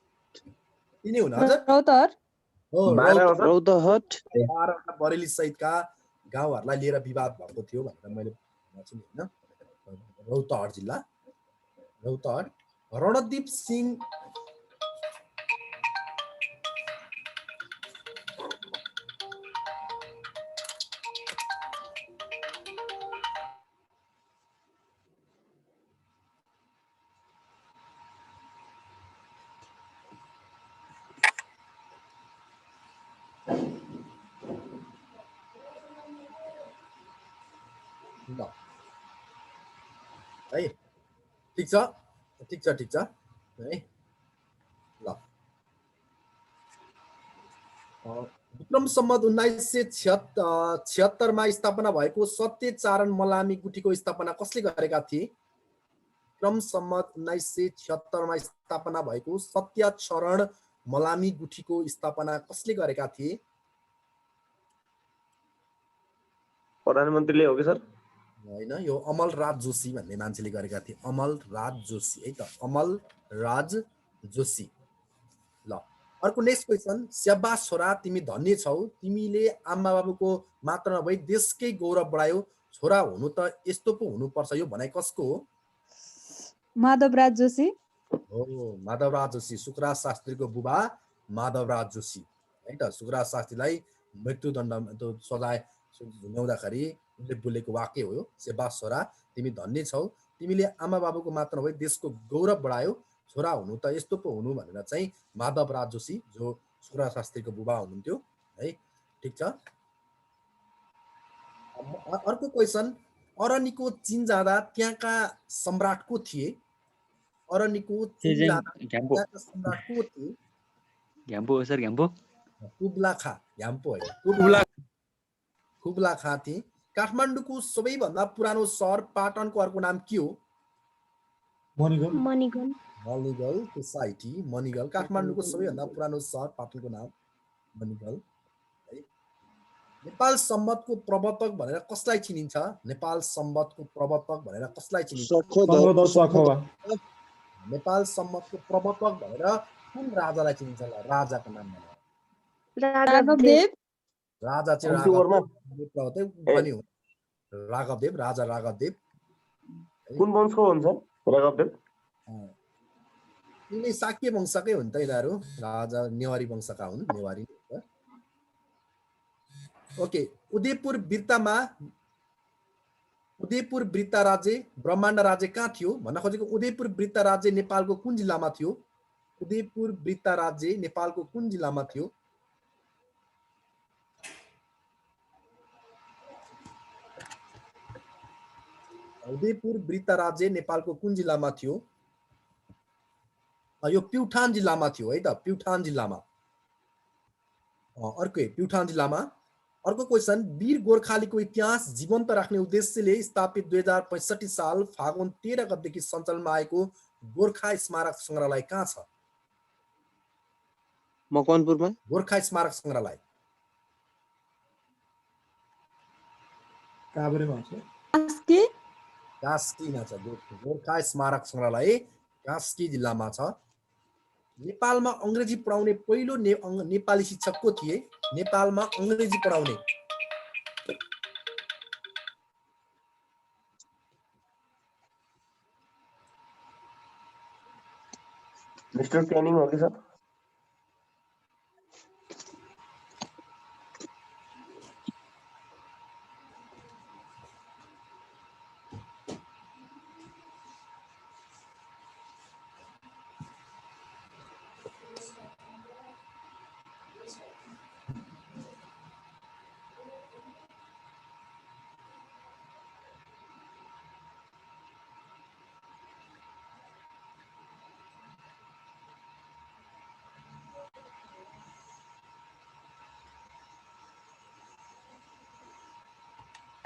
तिनी हुन् हजुर। रौतहट। हो, रौतहट। 12 बरेली सहितका गाउँहरूलाई लिएर विवाद भएको थियो भनेर मैले भनेको छु नि होइन। रौतहट जिल्ला, रौतहट। रणदीप सिंह है। ठिक छ, ठिक छ, ठिक छ है। ल, विक्रम सम्वत 1976 स्थापना भएको सत्यचारण मलामी गुठीको स्थापना कसले गरेका थिए? विक्रम सम्वत 1976 स्थापना भएको सत्यचरण मलामी गुठीको स्थापना कसले गरेका थिए? प्रधानमन्त्रीले हो कि सर? होइन, यो अमल राज जोशी भन्ने मान्छेले गरेका थिए। अमल राज जोशी है त, अमल राज जोशी। ल, अर्को नेक्स्ट क्वेसन। स्याबास छोरा तिमी धन्य छौ, तिमीले आमा बाबुको मात्र नभई देशकै गौरव बढायो। छोरा हुनु त यस्तो पो हुनुपर्छ, यो भनाइ कसको हो? माधवराज जोशी। हो, माधवराज जोशी। सुखराज शास्त्रीको बुबा माधवराज जोशी है त। सुखराज शास्त्रीलाई मृत्युदण्ड त्यो सजाय झुन्याउँदाखेरि उनले बोलेको वाक्य हो यो। स्याबास छोरा तिमी धन्य छौ, तिमीले आमा बाबुको मात्र नभई देशको गौरव बढायो। छोरा हुनु त यस्तो पो हुनु भनेर चाहिँ माधव राज जोशी जो शुक्र शास्त्रीको बुबा हुनुहुन्थ्यो है। ठिक छ। अर्को क्वेसन, अरनिको चीन जाँदा त्यहाँका सम्राट को थिए? अरनिको चीन जाँदा घ्याम्पो त्यहाँका सम्राट को थिए? घ्याम्पो हो सर, घ्याम्पो। कुब्ला खा, घ्याम्पो होइन, कुब्ला खा थिए। काठमाडौँको सबैभन्दा पुरानो सहर पाटनको अर्को नाम के हो? मणिगल मणिगल मणिगल सोसाइटी, मणिगल। काठमाडौँको सबैभन्दा पुरानो सहर पाटनको नाम मणिगल है। नेपाल सम्बन्धको प्रवर्तक भनेर कसलाई चिनिन्छ? नेपाल सम्बन्धको प्रवर्तक भनेर कसलाई चिनिन्छ? गङ्गाधर साखवा नेपाल सम्बन्धको प्रवर्तक भनेर कुन राजालाई चिनिन्छ? राजाको नाम भनेर। राघवदेव राजा चाहिँ अक्टोबरमा प्रवर्तक पनि हो। राघवदेव, राजा राघवदेव। कुन वंशको हुन्छ राघवदेव? यिनै शाक्य वंशकै हुन् त यिनीहरू, राजा नेवारी वंशका हुन्, नेवारी। ओके, उदयपुर वृत्ता राज्य ब्रह्माण्ड राज्य कहाँ थियो भन्न खोजेको? उदयपुर वृत्ता राज्य नेपालको कुन जिल्लामा थियो? उदयपुर वृत्ता राज्य नेपालको कुन जिल्लामा थियो? उदयपुर वृत्ता राज्य नेपालको कुन जिल्लामा थियो? यो प्युठान जिल्लामा थियो है त, प्युठान जिल्लामा। अर्को प्युठान जिल्लामा। अर्को क्वेसन, वीर गोर्खालीको इतिहास जीवन्त राख्ने उद्देश्यले स्थापित 2065 साल फागुन 13 गतेदेखि सञ्चालनमा आएको गोर्खा स्मारक सङ्ग्रहालय कहाँ छ? मकवानपुरमा। गोर्खा स्मारक सङ्ग्रहालय काभ्रेमा छ। कास्कीमा छ। गोर्खा स्मारक सङ्ग्रहालय कास्की जिल्लामा छ। नेपालमा अङ्ग्रेजी पढाउने पहिलो नेपाली शिक्षक को थिए? नेपालमा अङ्ग्रेजी पढाउने मिस्टर क्यानिङ हो कि सर?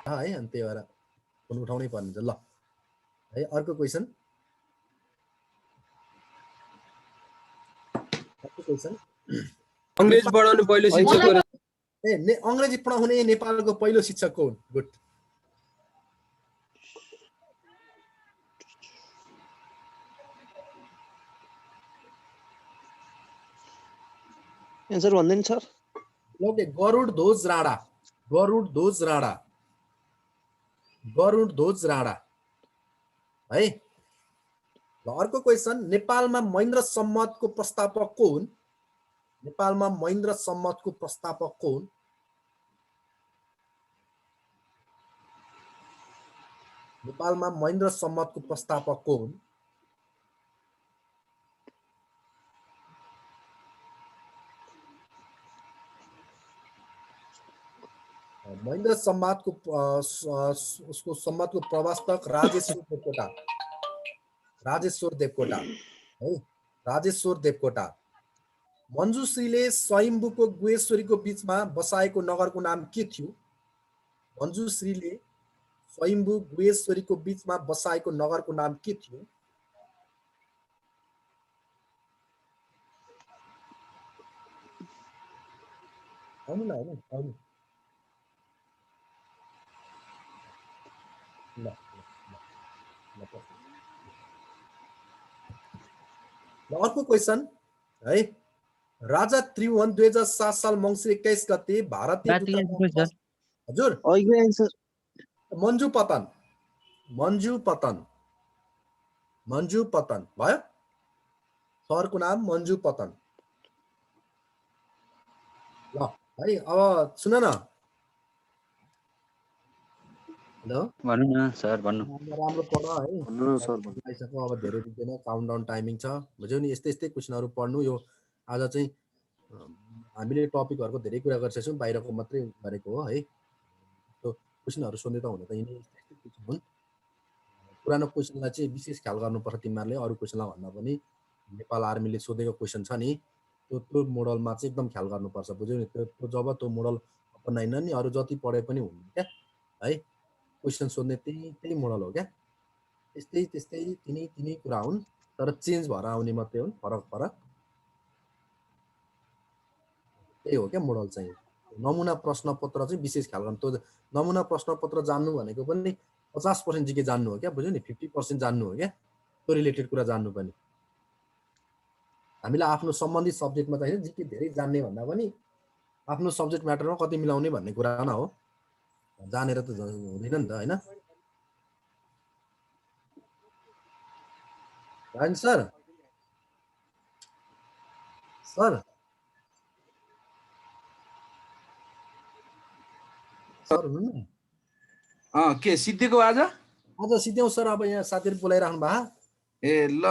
है, अनि त्यही भएर फोन उठाउनै पर्ने ल है। अर्को क्वेसन, अङ्ग्रेजी पढाउने पहिलो शिक्षक अङ्ग्रेजी पढाउने नेपालको पहिलो शिक्षक को हुन्? गुड। एन्सर भन्दैन सर? ओके, गरुड ध्वज राणा। गरुड ध्वज राणा, गरुड ध्वज राणा है। ल अर्को क्वेसन, नेपालमा महेन्द्र सम्मतको प्रस्तावक को हुन्? नेपालमा महेन्द्र सम्मतको प्रस्तावक को हुन्? नेपालमा महेन्द्र सम्मतको प्रस्तावक को हुन्? महेन्द्र सम्मतको उसको सम्मतको प्रवर्तक राजेश्वर देवकोटा। राजेश्वर देवकोटा है, राजेश्वर देवकोटा। मञ्जुश्रीले स्वयम्भूको गुहेश्वरीको बीचमा बसाएको नगरको नाम के थियो? मञ्जुश्रीले स्वयम्भू गुहेश्वरीको बीचमा बसाएको नगरको नाम के थियो? आउनु न, आउनु। अर्को क्वेसन है, राजा त्रिभुवन 2007 साल मङ्सिर 21 गते भारतीय हजुर मञ्जु पतन। मञ्जु पतन, मञ्जु पतन भयो। सरको नाम मञ्जु पतन। ल है, अब सुन न, ल ल भन्नु न सर भन्नु। राम्रो पढ है। भन्नु न सर भन्नु। आइसक्यो अब धेरै दिँदैन, काउन्टडाउन टाइमिङ छ बुझ्यौ नि। यस्तै क्वेसनहरू पढ्नु। यो आज चाहिँ हामीले टपिकहरूको धेरै कुरा गरिसकेका छौँ, बाहिरको मात्रै गरेको हो है। त्यो क्वेसनहरू सोध्ने त हुन त यिनै यस्तै क्वेसन हुन्। पुरानो क्वेसनलाई चाहिँ विशेष ख्याल गर्नुपर्छ तिमीहरूले। अरू क्वेसनलाई भन्दा पनि नेपाल आर्मीले सोधेको क्वेसन छ नि त्यो मोडलमा चाहिँ एकदम ख्याल गर्नुपर्छ बुझ्यौ नि। त्यो जब त्यो मोडल अपनाइन नि अरू जति पढे पनि हुन्न क्या है। क्वेसन सोध्ने त्यही मोडल हो क्या। त्यस्तै तिनै कुरा हुन्, तर चेन्ज भएर आउने मात्रै हुन्, फरक त्यही हो क्या मोडल चाहिँ। नमुना प्रश्नपत्र चाहिँ विशेष ख्याल गर्नु। त्यो नमुना प्रश्नपत्र जान्नु भनेको पनि 50% जिके जान्नु हो क्या बुझ्यौ नि। 50% जान्नु हो क्या त्यो रिलेटेड कुरा जान्नु पनि। हामीलाई आफ्नो सम्बन्धित सब्जेक्टमा चाहिँ होइन जिके धेरै जान्ने भन्दा पनि आफ्नो सब्जेक्ट म्याटरमा कति मिलाउने भन्ने कुरा न हो। जानेर त हुँदैन नि त होइन। होइन सर हुनु न। के सिद्धिको आज सिद्ध्याउँ सर। अब यहाँ साथीहरू बोलाइराख्नु भएको। ए ल